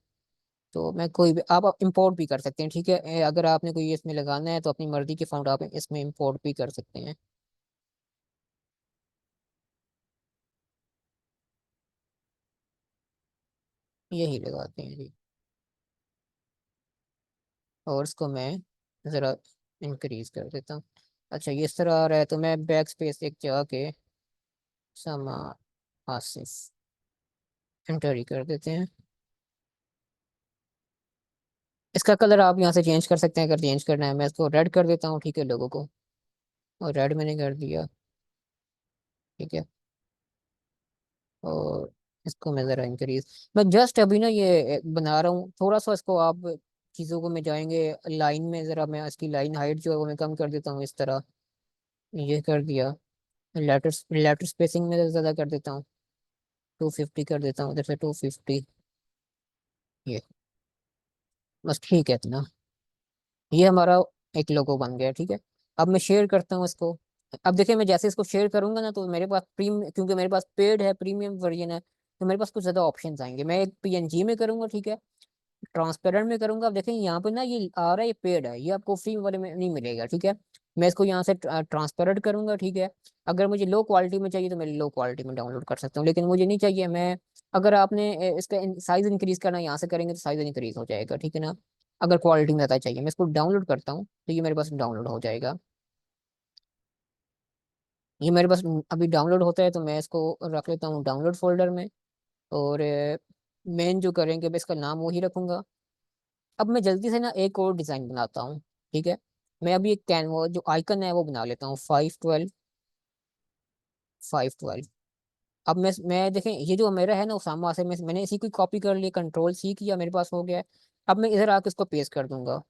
तो मैं कोई भी, आप इंपोर्ट भी कर सकते हैं, ठीक है। अगर आपने कोई इसमें लगाना है तो अपनी मर्जी के फाउंड आप इसमें इंपोर्ट भी कर सकते हैं। यही लगाते हैं जी। और इसको मैं ज़रा इंक्रीज कर देता हूँ। अच्छा ये इस तरह आ रहा है, तो मैं बैक स्पेस एक जाके समा आसिफ एंटर ही कर देते हैं। इसका कलर आप यहाँ से चेंज कर सकते हैं, अगर चेंज करना है। मैं इसको रेड कर देता हूँ, ठीक है, लोगों को। और रेड मैंने कर दिया, ठीक है। और इसको मैं ज़रा इंक्रीज, मैं जस्ट अभी ना ये बना रहा हूँ थोड़ा सा। इसको आप चीज़ों को में जाएंगे, लाइन में ज़रा मैं इसकी लाइन हाइट जो है वो मैं कम कर देता हूँ, इस तरह। ये कर दिया। लेटर लेटर स्पेसिंग में ज़्यादा कर देता हूँ, 250 कर देता हूँ, उधर से 250। ये बस ठीक है इतना। ये हमारा एक लोगो बन गया, ठीक है। अब मैं शेयर करता हूँ इसको। अब देखिए, मैं जैसे इसको शेयर करूंगा ना, तो मेरे पास क्योंकि मेरे पास पेड है, प्रीमियम वर्जन है, तो मेरे पास कुछ ज़्यादा ऑप्शंस आएंगे। मैं एक पीएनजी में करूंगा, ठीक है, ट्रांसपेरेंट में करूंगा। अब देखें यहाँ पे ना ये आ रहा है, ये पेड है, ये आपको फ्री वाले में नहीं मिलेगा, ठीक है। मैं इसको यहाँ से ट्रांसपेरेंट करूंगा, ठीक है। अगर मुझे लो क्वालिटी में चाहिए तो मैं लो क्वालिटी में डाउनलोड कर सकता हूँ, लेकिन मुझे नहीं चाहिए। मैं, अगर आपने इसका साइज इंक्रीज करना यहाँ से करेंगे तो साइज इंक्रीज हो जाएगा, ठीक है ना। अगर क्वालिटी में ज़्यादा चाहिए, मैं इसको डाउनलोड करता हूँ, तो ये मेरे पास डाउनलोड हो जाएगा। ये मेरे पास अभी डाउनलोड होता है, तो मैं इसको रख लेता हूँ डाउनलोड फोल्डर में। और मेन जो करेंगे, मैं इसका नाम वही रखूंगा। अब मैं जल्दी से ना एक और डिज़ाइन बनाता हूँ, ठीक है। मैं अभी एक कैनवा जो आइकन है वो बना लेता हूँ, 512, 512। अब मैं देखें, ये जो मेरा है ना उसामा से, मैंने इसी की कॉपी कर ली, कंट्रोल सी किया, मेरे पास हो गया है। अब मैं इधर आके इसको पेस्ट कर दूंगा,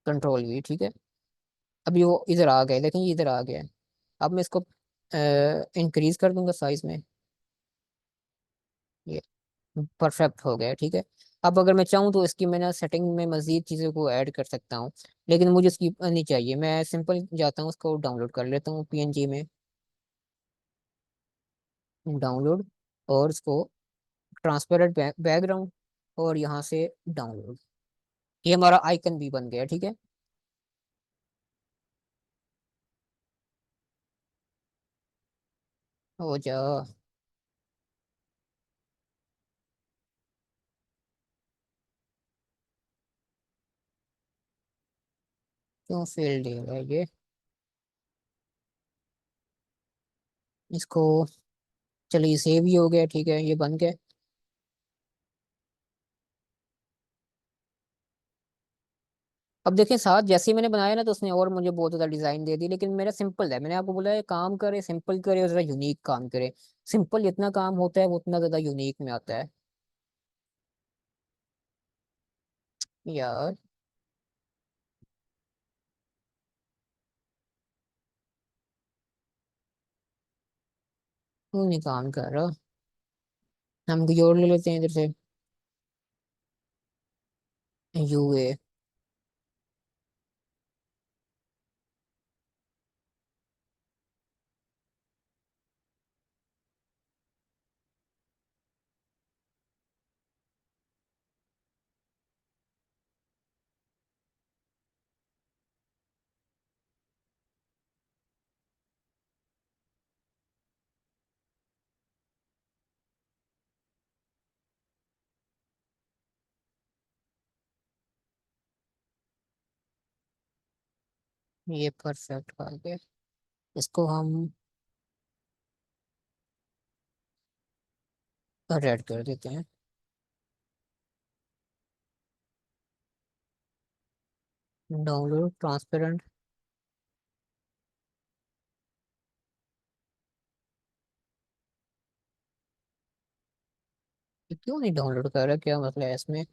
कंट्रोल वी, ठीक है। अब ये वो इधर आ गए, लेकिन ये इधर आ गया है। अब मैं इसको इंक्रीज कर दूंगा साइज में। ये परफेक्ट हो गया, ठीक है। अब अगर मैं चाहूँ तो इसकी मैं ना सेटिंग में मजीद चीज़ों को ऐड कर सकता हूँ, लेकिन मुझे इसकी नहीं चाहिए। मैं सिंपल जाता हूँ, उसको डाउनलोड कर लेता हूँ पीएनजी में, डाउनलोड। और इसको ट्रांसपेरेंट बैकग्राउंड, और यहाँ से डाउनलोड। ये हमारा आइकन भी बन गया, ठीक है। हो जा, क्यों फेल दे रहा है ये। इसको, चलिए सेव ही हो गया, ठीक है, ये बन गया। अब देखें साथ जैसे ही मैंने बनाया ना, तो उसने और मुझे बहुत ज़्यादा डिज़ाइन दे दी, लेकिन मेरा सिंपल है, मैंने आपको बोला है काम करे सिंपल करे और ज़रा यूनिक काम करे। सिंपल जितना काम होता है वो उतना ज़्यादा यूनिक में आता है। यार क्यों नहीं काम कर रहा? हम कोई और ले लेते हैं इधर से। यूए। ये परफेक्ट आ गया। इसको हम रेड कर देते हैं। Download transparent. क्यों नहीं डाउनलोड कर रहा, क्या मतलब है इसमें?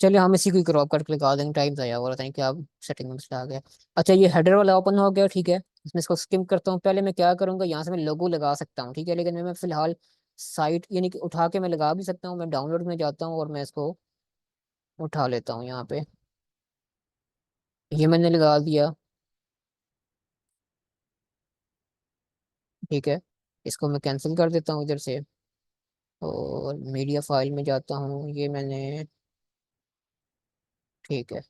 चलिए हम इसी को क्रॉप करके लगा देंगे, टाइम ज़ाया हो रहा था क्या सेटिंग में मसला आ गया। अच्छा ये हेडर वाला ओपन हो गया, ठीक है। इसमें इसको स्किप करता हूँ। पहले मैं क्या करूँगा, यहाँ से मैं लोगो लगा सकता हूँ, ठीक है, लेकिन मैं फिलहाल साइट यानी कि उठा के मैं लगा भी सकता हूँ। मैं डाउनलोड में जाता हूँ और मैं इसको उठा लेता हूँ यहाँ पे। ये मैंने लगा दिया, ठीक है। इसको मैं कैंसिल कर देता हूँ इधर से, और मीडिया फाइल में जाता हूँ, ये मैंने, ठीक है,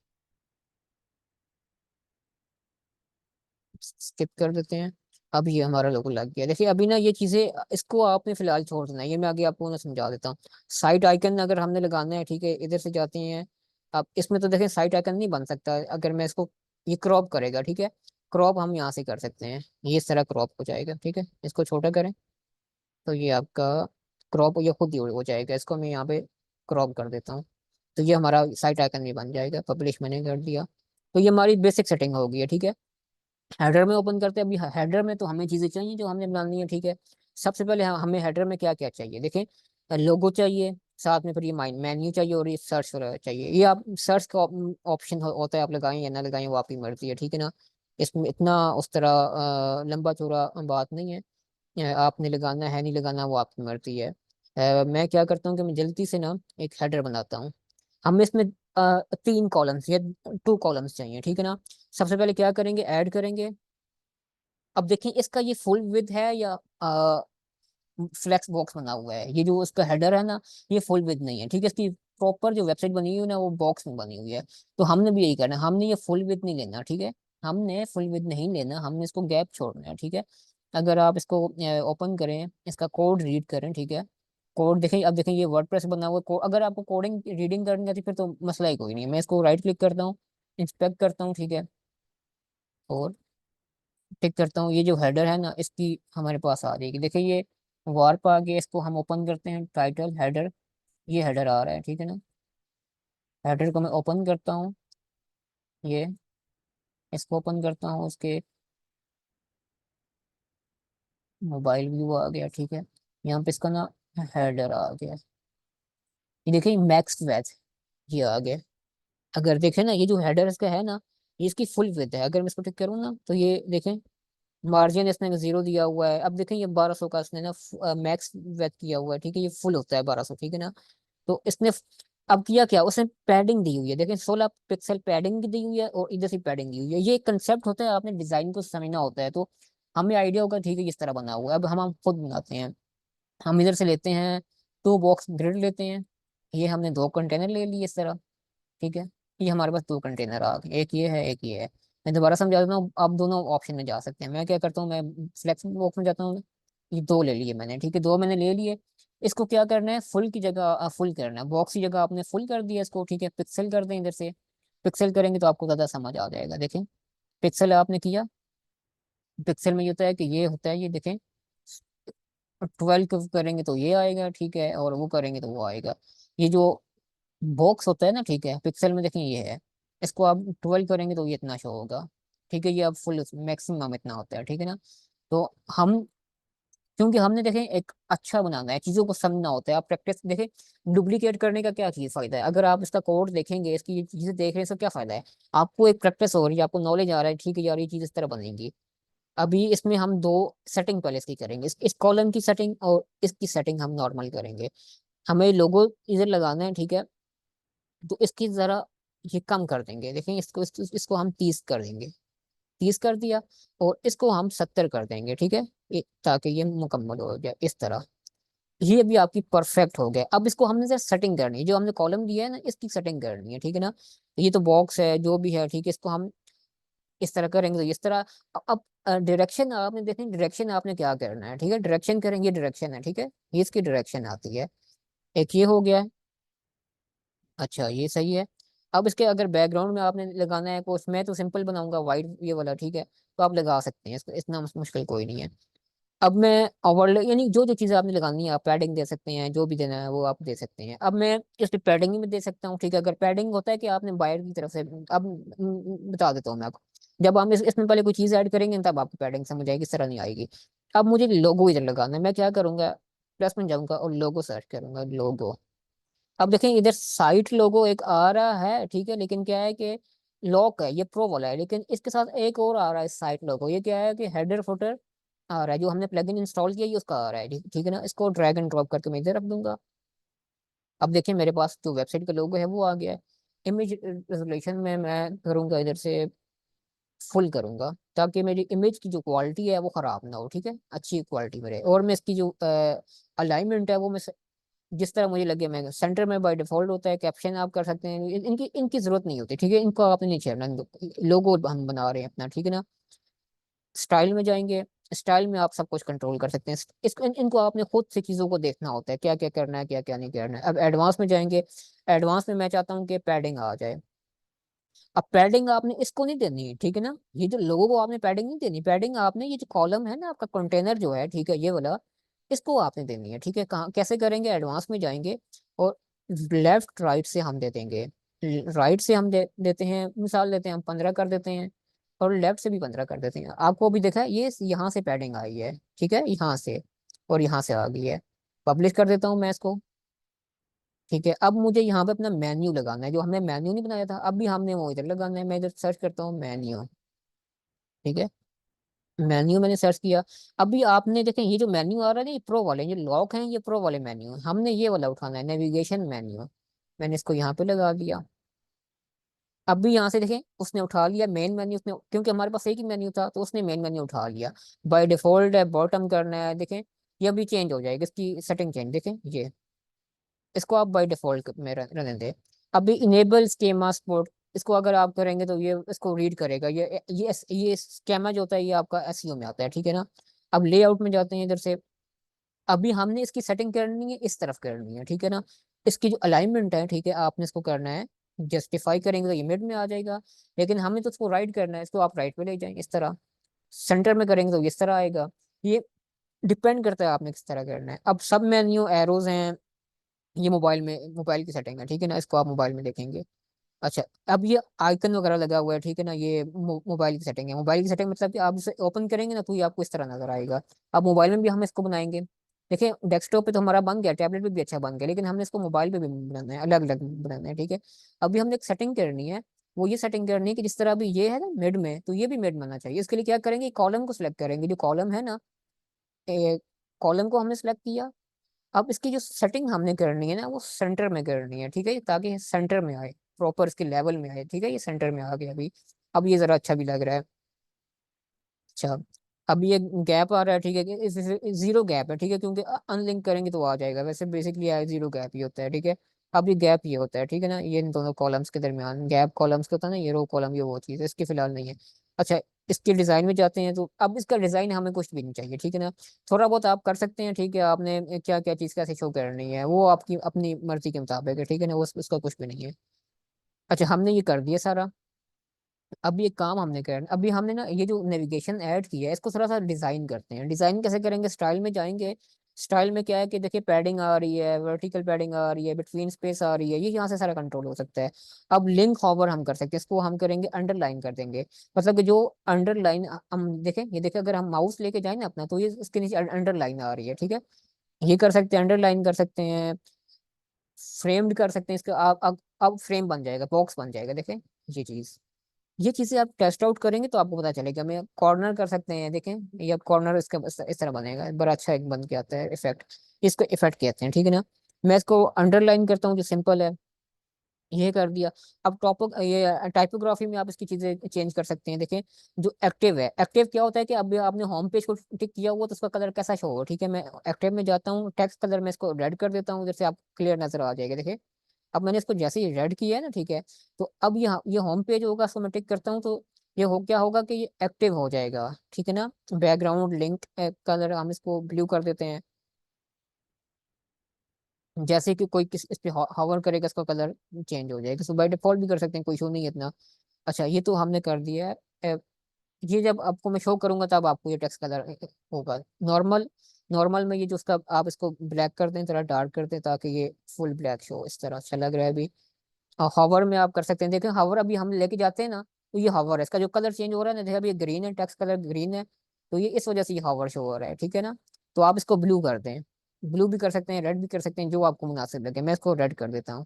स्किप कर देते हैं। अब ये हमारा लोगो लग गया। देखिए अभी ना ये चीज़ें, इसको आपने फिलहाल छोड़ देना है, ये मैं आगे आपको ना समझा देता हूँ। साइट आइकन अगर हमने लगाना है, ठीक है, इधर से जाते हैं। अब इसमें तो देखें साइट आइकन नहीं बन सकता अगर मैं इसको, ये क्रॉप करेगा, ठीक है। क्रॉप हम यहाँ से कर सकते हैं, ये इस तरह क्रॉप हो जाएगा, ठीक है। इसको छोटा करें तो ये आपका क्रॉप ये खुद ही हो जाएगा। इसको मैं यहाँ पे क्रॉप कर देता हूँ, तो ये हमारा साइट आइकन भी बन जाएगा। पब्लिश मैंने कर दिया, तो ये हमारी बेसिक सेटिंग हो गई है, ठीक है। हेडर में ओपन करते हैं। अभी हेडर में तो हमें चीज़ें चाहिए जो हमने बनानी है, ठीक है। सबसे पहले हमें हेडर में क्या क्या चाहिए, देखें। लोगो चाहिए, साथ में फिर ये माइन मेन्यू चाहिए, और ये सर्च चाहिए। ये आप सर्च का ऑप्शन होता है, आप लगाएं या ना लगाएं वो आपकी मर्जी है, ठीक है ना। इसमें इतना उस तरह लंबा चौड़ा बात नहीं है। आपने लगाना है नहीं लगाना वो आपकी मर्जी है। मैं क्या करता हूँ कि मैं जल्दी से ना एक हेडर बनाता हूँ। हमें इसमें 3 कॉलम्स या 2 कॉलम्स चाहिए, ठीक है ना। सबसे पहले क्या करेंगे, ऐड करेंगे। अब देखिए इसका ये फुल विड्थ है या फ्लेक्स बॉक्स बना हुआ है। ये जो उसका हेडर है ना, ये फुल विड्थ नहीं है, ठीक है। इसकी प्रॉपर जो वेबसाइट बनी हुई है ना, वो बॉक्स में बनी हुई है। तो हमने भी यही करना है, हमने ये फुल विड्थ नहीं लेना, ठीक है। हमने फुल विड्थ नहीं लेना, हमने इसको गैप छोड़ना है, ठीक है। अगर आप इसको ओपन करें, इसका कोड रीड करें, ठीक है। कोड देखें, अब देखें ये वर्डप्रेस बना हुआ कोड। अगर आपको कोडिंग रीडिंग करनी आती फिर तो मसला ही कोई नहीं है। मैं इसको राइट क्लिक करता हूँ, इंस्पेक्ट करता हूँ, ठीक है, और टिक करता हूँ। ये जो हेडर है ना, इसकी हमारे पास आ जाएगी। देखिए ये वार्प आ गया, इसको हम ओपन करते हैं, टाइटल हेडर, ये हेडर आ रहा है, ठीक है ना। हेडर को मैं ओपन करता हूँ, ये इसको ओपन करता हूँ, उसके मोबाइल व्यू आ गया, ठीक है। यहाँ पे इसका ना हेडर आ गया, ये देखिए मैक्स वेथ, ये आ गया। अगर देखें ना, ये जो हेडर इसका है ना, ये इसकी फुल विड्थ है। अगर मैं इसको टिक करूँ ना, तो ये देखें मार्जिन इसने 0 दिया हुआ है। अब देखें ये 1200 का इसने ना मैक्स वेथ किया हुआ है, ठीक है। ये फुल होता है 1200, ठीक है ना। तो इसने अब किया क्या, उसने पैडिंग दी हुई है, देखें 16 पिक्सल पैडिंग दी हुई है, और इधर से पैडिंग दी हुई है। ये एक कंसेप्ट होता है, आपने डिजाइन को समझना होता है, तो हमें आइडिया होगा, ठीक है, किस तरह बना हुआ है। अब हम खुद बनाते हैं। हम इधर से लेते हैं 2 बॉक्स ग्रिड लेते हैं। ये हमने 2 कंटेनर ले लिए इस तरह, ठीक है। ये हमारे पास 2 कंटेनर आ गए, एक ये है एक ये है। मैं दोबारा समझा देता हूँ, आप दोनों ऑप्शन में जा सकते हैं। मैं क्या करता हूँ, मैं सिलेक्शन बॉक्स में जाता हूँ। ये 2 ले लिए मैंने, ठीक है, 2 मैंने ले लिए। इसको क्या करना है, फुल की जगह फुल करना है। बॉक्स की जगह आपने फुल कर दिया इसको, ठीक है। पिक्सल कर दें इधर से, पिक्सल करेंगे तो आपको ज़्यादा समझ आ जाएगा। देखें, पिक्सल आपने किया, पिक्सल में ये होता है कि ये होता है, ये देखें, 12 करेंगे तो ये आएगा, ठीक है, और वो करेंगे तो वो आएगा। ये जो बॉक्स होता है ना, ठीक है, पिक्सल में देखें ये है, इसको आप 12 करेंगे तो ये इतना शो होगा, ठीक है, ये अब फुल मैक्सिमम इतना होता है, ठीक है ना। तो हम, क्योंकि हमने देखें एक अच्छा बनाना है, चीज़ों को समझना होता है, आप प्रैक्टिस देखें। डुप्लीकेट करने का क्या चीज़ फायदा है, अगर आप इसका कोड देखेंगे, इसकी ये चीज़ें देख रहे हैं, इसका क्या फायदा है। आपको एक प्रैक्टिस हो रही है, आपको नॉलेज आ रहा है, ठीक है यार, ये चीज़ इस तरह बनेगी। अभी इसमें हम दो सेटिंग पहले इसकी करेंगे, इस कॉलम की सेटिंग और इसकी सेटिंग हम नॉर्मल करेंगे। हमें लोगो इधर लगाना है, ठीक है, तो इसकी जरा ये कम कर देंगे, देखें इसको हम 30 कर देंगे, 30 कर दिया, और इसको हम 70 कर देंगे, ठीक है, ताकि ये मुकम्मल हो जाए इस तरह। ये भी आपकी परफेक्ट हो गया। अब इसको हमने जरा सेटिंग करनी है, जो हमने कॉलम दिया है ना, इसकी सेटिंग करनी है, ठीक है ना। ये तो बॉक्स है जो भी है, ठीक है, इसको हम इस तरह करेंगे तो इस तरह। अब डायरेक्शन आपने देखनी, डायरेक्शन आपने क्या करना है, ठीक है, डायरेक्शन करेंगे, डायरेक्शन है, ठीक है, ये इसकी डायरेक्शन आती है। एक ये हो गया है, अच्छा ये सही है। अब इसके अगर बैकग्राउंड में आपने लगाना है कुछ, मैं तो सिंपल बनाऊंगा वाइट ये वाला, ठीक है, तो आप लगा सकते हैं इसको, इतना मुश्किल कोई नहीं है। अब मैं ओवरले, यानी जो जो चीज़ें आपने लगानी है, आप पैडिंग दे सकते हैं, जो भी देना है वो आप दे सकते हैं। अब मैं इस पे पैडिंग में दे सकता हूँ, ठीक है, अगर पैडिंग होता है कि आपने बाहर की तरफ से, अब बता देता हूँ मैं आपको। जब हम इसमें पहले कोई चीज़ ऐड करेंगे तब आपको पैडिंग समझ आएगी, इस तरह नहीं आएगी। अब मुझे लोगो इधर लगाना है, मैं क्या करूंगा, प्लस में जाऊंगा और लोगो सर्च करूंगा, लोगो। अब देखें इधर साइट लोगो एक आ रहा है, ठीक है, लेकिन क्या है कि लॉक है, ये प्रो वाला है, लेकिन इसके साथ एक और आ रहा है साइट लोगो, ये क्या है कि हेडर फुटर आ रहा है, जो हमने प्लगइन इंस्टॉल किया है उसका आ रहा है, ठीक ठीक है ना। इसको ड्रैग एंड ड्रॉप करके मैं इधर रख दूंगा। अब देखिए मेरे पास जो वेबसाइट का लोगो है वो आ गया है। इमेज रेजोल्यूशन में मैं करूंगा इधर से फुल करूंगा, ताकि मेरी इमेज की जो क्वालिटी है वो खराब ना हो, ठीक है, अच्छी क्वालिटी में रहे। और मैं इसकी जो अलाइनमेंट है वो मैं जिस तरह मुझे लगे, मैं सेंटर में बाय डिफॉल्ट होता है, कैप्शन आप कर सकते हैं, इनकी इनकी जरूरत नहीं होती, ठीक है, इनको आपने नहीं छेड़ना, लोगो हम बना रहे हैं अपना, ठीक है ना। स्टाइल में जाएंगे, स्टाइल में आप सब कुछ कंट्रोल कर सकते हैं, इनको आपने खुद से चीज़ों को देखना होता है, क्या क्या करना है, क्या क्या नहीं करना है। अब एडवांस में जाएंगे, एडवांस में मैं चाहता हूँ कि पैडिंग आ जाए। अब पैडिंग आपने इसको नहीं देनी है, ठीक है ना, ये जो लोगों को आपने पैडिंग नहीं देनी, पैडिंग आपने ये जो कॉलम है ना आपका कंटेनर जो है, ठीक है, ये वाला, इसको आपने देनी है, ठीक है। कहाँ कैसे करेंगे, एडवांस में जाएंगे और लेफ्ट राइट से हम दे देंगे। राइट से हम देते हैं, मिसाल देते हैं, हम 15 कर देते हैं, और लेफ्ट से भी 15 कर देते हैं। आपको अभी देखा है ये यहाँ से पैडिंग आई है, ठीक है, यहाँ से और यहाँ से आ गई है। पब्लिश कर देता हूँ मैं इसको, ठीक है। अब मुझे यहाँ पे अपना मेन्यू लगाना है, जो हमने मेन्यू नहीं बनाया था, अब भी हमने वो इधर लगाना है। मैं इधर सर्च करता हूँ मेन्यू, ठीक है, मेन्यू मैंने सर्च किया। अभी आपने देखें ये जो मेन्यू आ रहा है ना, ये प्रो वाले, ये लॉक हैं, ये प्रो वाले मेन्यू, हमने ये वाला उठाना है, नेविगेशन मेन्यू। मैंने इसको यहाँ पे लगा दिया। अब भी यहाँ से देखें उसने उठा लिया मेन मेन्यू, उसने, क्योंकि हमारे पास एक ही मेन्यू था तो उसने मेन मेन्यू उठा लिया। बाय डिफॉल्ट है बॉटम करना है, देखें ये अभी चेंज हो जाएगा, इसकी सेटिंग चेंज, देखें ये, इसको आप बाय डिफॉल्ट में रहने दें। अभी इनेबल स्कीमा सपोर्ट, इसको अगर आप करेंगे तो ये इसको रीड करेगा, ये स्कीमा जो होता है ये आपका एसईओ में आता है, ठीक है ना। अब लेआउट में जाते हैं इधर से। अभी हमने इसकी सेटिंग करनी है, इस तरफ करनी है, ठीक है ना। इसकी जो अलाइनमेंट है, ठीक है, आपने इसको करना है, जस्टिफाई करेंगे तो ये मिड में आ जाएगा, लेकिन हमें तो इसको राइट करना है, इसको आप राइट पे ले जाएं इस तरह। सेंटर में करेंगे तो इस तरह आएगा। ये डिपेंड करता है आपने किस तरह करना है। अब सब मेन्यू एरोज हैं, ये मोबाइल में, मोबाइल की सेटिंग है, ठीक है ना, इसको आप मोबाइल में देखेंगे। अच्छा, अब ये आइकन वगैरह लगा हुआ है, ठीक है ना, ये मोबाइल की सेटिंग है। मोबाइल की सेटिंग मतलब कि आप इसे ओपन करेंगे ना तो ये आपको इस तरह नजर आएगा। अब मोबाइल में भी हम इसको बनाएंगे। देखिए डेस्कटॉप पे तो हमारा बन गया, टैबलेट पे भी अच्छा बन गया, लेकिन हमने इसको मोबाइल पे भी बनाना है, अलग अलग बनाना है, ठीक है। अभी हमने एक सेटिंग करनी है, वो ये सेटिंग करनी है कि जिस तरह अभी ये है ना मिड में, तो ये भी मिड बनना चाहिए। इसके लिए क्या करेंगे, कॉलम को सिलेक्ट करेंगे, जो कॉलम है ना, कॉलम को हमने सेलेक्ट किया। अब इसकी जो सेटिंग हमने करनी है ना वो सेंटर में करनी है, ठीक है, ताकि सेंटर में आए, प्रॉपर इसके लेवल में आए, ठीक है, ये सेंटर में आ गया अभी। अब ये जरा अच्छा भी लग रहा है। अच्छा, अब ये गैप आ रहा है, ठीक है, कि जीरो गैप है, ठीक है, क्योंकि अनलिंक करेंगे तो आ जाएगा, वैसे बेसिकली जीरो गैप ही होता है, ठीक है। अब ये गैप ये होता है, ठीक है ना, ये इन दोनों कॉलम्स के दरमियान गैप, कॉलम्स के होता है ना, ये रो कॉलम, ये वो चीज़ है, इसकी फिलहाल नहीं है। अच्छा, इसके डिज़ाइन में जाते हैं, तो अब इसका डिज़ाइन हमें कुछ भी नहीं चाहिए, ठीक है ना। थोड़ा बहुत आप कर सकते हैं, ठीक है, आपने क्या क्या चीज़ कैसे शो करनी है वो आपकी अपनी मर्जी के मुताबिक है, ठीक है ना, वो उसका कुछ भी नहीं है। अच्छा हमने ये कर दिया सारा। अब ये काम हमने करना, अभी हमने ना ये जो नेविगेशन ऐड किया है इसको थोड़ा सा डिजाइन करते हैं। डिजाइन कैसे करेंगे, स्टाइल में जाएंगे। स्टाइल में क्या है कि देखिए पैडिंग आ रही है, वर्टिकल पैडिंग आ रही है, बिटवीन स्पेस आ रही है, ये यहाँ से सारा कंट्रोल हो सकता है। अब लिंक हॉवर हम कर सकते हैं, इसको हम करेंगे अंडरलाइन कर देंगे। मतलब कि जो अंडरलाइन हम देखें, ये देखें अगर हम माउस लेके जाए ना अपना, तो ये इसके नीचे अंडरलाइन आ रही है, ठीक है। ये कर सकते हैं, अंडरलाइन कर सकते हैं, फ्रेम्ड कर सकते हैं इसका। अब फ्रेम बन जाएगा, बॉक्स बन जाएगा, देखें ये चीज। ये चीजें आप टेस्ट आउट करेंगे तो आपको पता चलेगा। मैं कॉर्नर कर सकते हैं, देखें ये अब कॉर्नर इसका इस तरह बनेगा, बड़ा अच्छा एक बन के आता है इफेक्ट। इसको इफेक्ट कहते हैं, ठीक है ना। मैं इसको अंडरलाइन करता हूँ जो सिंपल है, ये कर दिया। अब टॉप ये टाइपोग्राफी में आप इसकी चीजें चेंज कर सकते हैं, देखें। जो एक्टिव है, एक्टिव क्या होता है कि अब आपने होम पेज को टिक किया हुआ तो उसका कलर कैसा शो हो, ठीक है। मैं एक्टिव में जाता हूँ, टेक्स्ट कलर में इसको रेड कर देता हूँ, जैसे आप क्लियर नजर आ जाएगा, देखिए। अब मैंने इसको जैसे ही रेड किया है ना, ठीक है। तो अब ये होम पेज होगा, इसको मैं टिक करता हूँ तो ये हो क्या होगा कि ये एक्टिव हो जाएगा, ठीक है ना। बैकग्राउंड लिंक कलर हम इसको ब्लू कर देते हैं। जैसे कि कोई किस इस पे हॉवर करेगा इसका कलर चेंज हो जाएगा। सो बाय डिफॉल्ट भी कर सकते हैं, कोई इशू नहीं है इतना। अच्छा ये तो हमने कर दिया है। ये जब आपको मैं शो करूंगा तब आपको ये टेक्स्ट कलर होगा नॉर्मल। नॉर्मल में ये जो उसका आप इसको ब्लैक कर दें, थोड़ा डार्क कर दें ताकि ये फुल ब्लैक शो, इस तरह अच्छा लग रहा है अभी। हॉवर में आप कर सकते हैं, देखें हॉवर अभी हम लेके जाते हैं ना, तो ये हॉवर है, इसका जो कलर चेंज हो रहा है ना, देखिए अभी ये ग्रीन है, टेक्स्ट कलर ग्रीन है। तो ये इस वजह से ये हॉवर शो हो रहा है, ठीक है ना। तो आप इसको ब्लू कर दें, ब्लू भी कर सकते हैं, रेड भी कर सकते हैं, जो आपको मुनासिब लगे। मैं इसको रेड कर देता हूँ।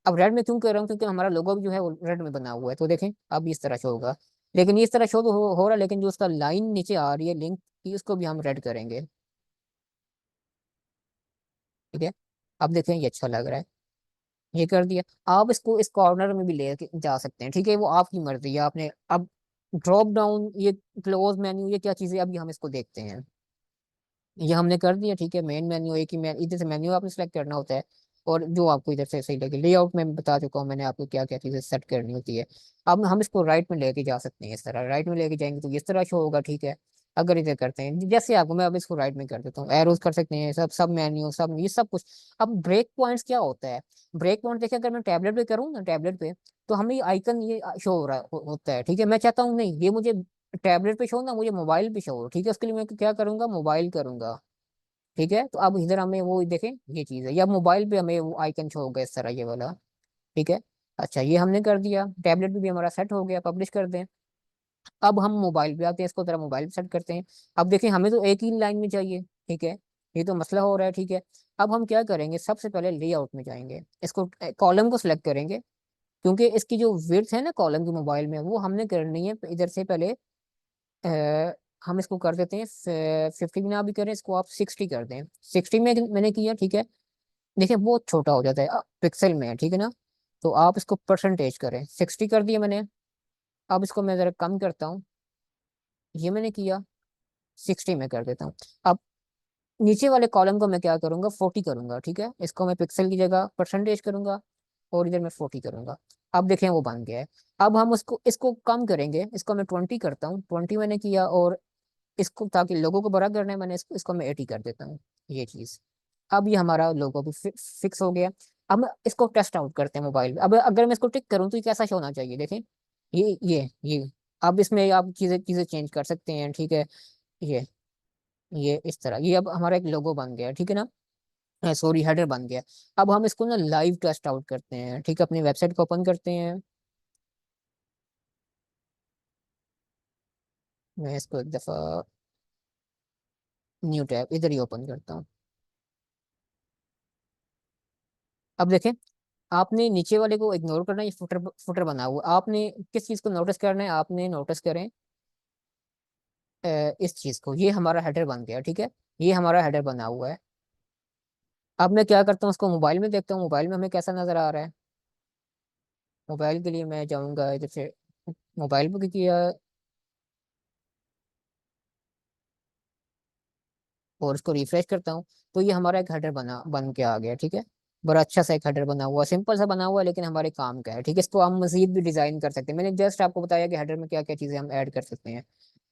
अब रेड में क्यों कर रहा हूँ, क्योंकि हमारा लोगो भी जो है वो रेड में बना हुआ है, तो देखें अब इस तरह शो होगा। लेकिन ये इस तरह शो तो हो रहा है, लेकिन जो उसका लाइन नीचे आ रही है लिंक की, उसको भी हम रेड करेंगे, ठीक है। अब देखें ये अच्छा लग रहा है। ये कर दिया। आप इसको इस कॉर्नर में भी ले जा सकते हैं, ठीक है, वो आपकी मर्जी है। आपने अब ड्रॉप डाउन, ये क्लोज मेन्यू, ये क्या चीज़ें, अब ये हम इसको देखते हैं। ये हमने कर दिया, ठीक है। मेन मेन्यू, एक ही इधर से मेन्यू आपने सेलेक्ट करना होता है, और जो आपको इधर से सही लगे। लेआउट में बता चुका हूँ मैंने आपको क्या क्या चीज़ें सेट करनी होती है। अब हम इसको राइट में लेके जा सकते हैं, इस तरह राइट में लेके जाएंगे तो इस तरह शो होगा, ठीक है। अगर इधर करते हैं जैसे आपको, मैं अब इसको राइट में कर देता हूँ, एरोज कर सकते हैं, सब सब मेन्यू सब ये सब कुछ। अब ब्रेक पॉइंट्स क्या होता है, ब्रेक पॉइंट देखिए अगर मैं टैबलेट पे करूँ ना, टैबलेट पे तो हमें ये आइकन ये शो हो रहा होता है, ठीक है। मैं चाहता हूँ नहीं ये मुझे टैबलेट पे शो ना, मुझे मोबाइल पे शो हो, ठीक है। उसके लिए मैं क्या करूंगा, मोबाइल करूंगा, ठीक है। तो अब इधर हमें वो देखें ये चीज़ है, या मोबाइल पे हमें वो आइकन शो होगा इस तरह, ये वाला, ठीक है। अच्छा ये हमने कर दिया, टैबलेट पे भी हमारा सेट हो गया, पब्लिश कर दें। अब हम मोबाइल पे आते हैं, इसको तरह मोबाइल पे सेट करते हैं। अब देखें हमें तो एक ही लाइन में चाहिए, ठीक है। ये तो मसला हो रहा है, ठीक है। अब हम क्या करेंगे, सबसे पहले लेआउट में जाएंगे, इसको कॉलम को सिलेक्ट करेंगे, क्योंकि इसकी जो विड्थ है ना कॉलम की मोबाइल में, वो हमने करनी है इधर से पहले। हम इसको कर देते हैं 50 में ना भी करें, इसको आप 60 कर दें। 60 में मैंने किया, ठीक है। देखिए बहुत छोटा हो जाता है, पिक्सल में है, ठीक है ना। तो आप इसको परसेंटेज करें, 60 कर दिया मैंने। अब इसको मैं ज़रा कम करता हूँ, ये मैंने किया, 60 में कर देता हूँ। अब नीचे वाले कॉलम को मैं क्या करूँगा, 40 करूँगा, ठीक है। इसको मैं पिक्सल की जगह परसेंटेज करूँगा, और इधर मैं 40 करूँगा। अब देखें वो बन गया है। अब हम उसको इसको कम करेंगे, इसको मैं 20 करता हूँ, 20 मैंने किया। और इसको ताकि लोगों को बड़ा करना है, मैंने इसको मैं 80 कर देता हूँ, ये चीज़। अब ये हमारा लोगो भी फिक्स हो गया। अब इसको टेस्ट आउट करते हैं मोबाइल में। अब अगर मैं इसको टिक करूँ तो ये कैसा शो होना चाहिए, देखें। ये अब इसमें आप चीज़ें चीज़ें चेंज कर सकते हैं, ठीक है। ये ये इस तरह ये अब हमारा एक लोगो बन गया, ठीक है ना। सॉरी हेडर बन गया। अब हम इसको ना लाइव टेस्ट आउट करते हैं, ठीक है। अपनी वेबसाइट को ओपन करते हैं। मैं इसको एक दफ़ा न्यू टैब इधर ही ओपन करता हूँ। अब देखें, आपने नीचे वाले को इग्नोर करना है, ये फुटर फुटर बना हुआ है। आपने किस चीज़ को नोटिस करना है, आपने नोटिस करें इस चीज़ को। ये हमारा हेडर बन गया, ठीक है। ये हमारा हेडर बना हुआ है। अब मैं क्या करता हूँ, उसको मोबाइल में देखता हूँ, मोबाइल में हमें कैसा नज़र आ रहा है। मोबाइल के लिए मैं जाऊँगा इधर से, मोबाइल पे किया, और उसको रिफ्रेश करता हूँ, तो ये हमारा एक हेडर बन के आ गया, ठीक है। बड़ा अच्छा सा एक हेडर बना हुआ, सिंपल सा बना हुआ है, लेकिन हमारे काम का है, ठीक है। इसको हम मजीद भी डिजाइन कर सकते हैं, मैंने जस्ट आपको बताया कि हेडर में क्या क्या चीजें हम ऐड कर सकते हैं।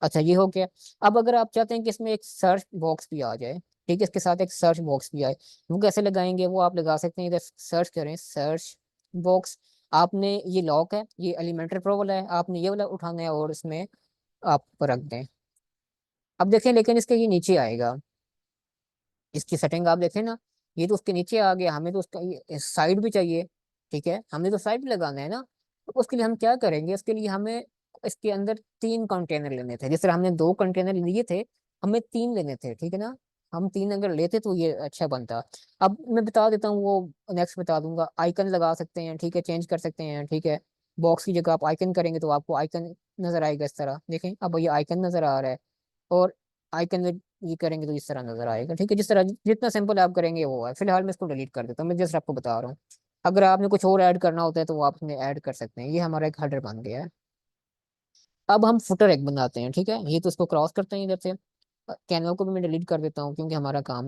अच्छा ये हो गया। अब अगर आप चाहते हैं कि इसमें एक सर्च बॉक्स भी आ जाए, ठीक है, इसके साथ एक सर्च बॉक्स भी आए, वो कैसे लगाएंगे, वो आप लगा सकते हैं। इधर सर्च करें, सर्च बॉक्स। आपने ये लॉक है, ये एलिमेंटर प्रो वाला है, आपने ये वाला उठाना है और इसमें आप रख दें। अब देखें, लेकिन इसके ये नीचे आएगा, इसकी सेटिंग आप देखें ना, ये तो उसके नीचे आ गया, हमें तो उसका साइड भी चाहिए। ठीक है, हमने तो साइड भी लगाना है ना। तो उसके लिए हम क्या करेंगे, इसके लिए हमें इसके अंदर 3 कंटेनर लेने थे, जिस तरह हमने 2 कंटेनर लिए थे, हमें 3 लेने थे, ठीक है ना। हम 3 अगर लेते तो ये अच्छा बनता। अब मैं बता देता हूँ, वो नेक्स्ट बता दूंगा। आइकन लगा सकते हैं, ठीक है, चेंज कर सकते हैं, ठीक है। बॉक्स की जगह आप आइकन करेंगे तो आपको आइकन नजर आएगा इस तरह, देखें अब ये आइकन नजर आ रहा है। और आइकन में ये करेंगे तो इस तरह नजर आएगा, ठीक है। जिस तरह जितना सिंपल आप करेंगे वो है। फिलहाल मैं इसको डिलीट कर देता हूँ, मैं जस्ट आपको बता रहा हूँ। अगर आपने कुछ और ऐड करना होता है तो वो आप इसमें ऐड कर सकते हैं। ये हमारा एक हेडर बन गया है। अब हम फुटर एक बनाते हैं, ठीक है। ये तो इसको क्रॉस करते हैं इधर से। कैनवा को भी मैं डिलीट कर देता हूँ क्योंकि हमारा काम तो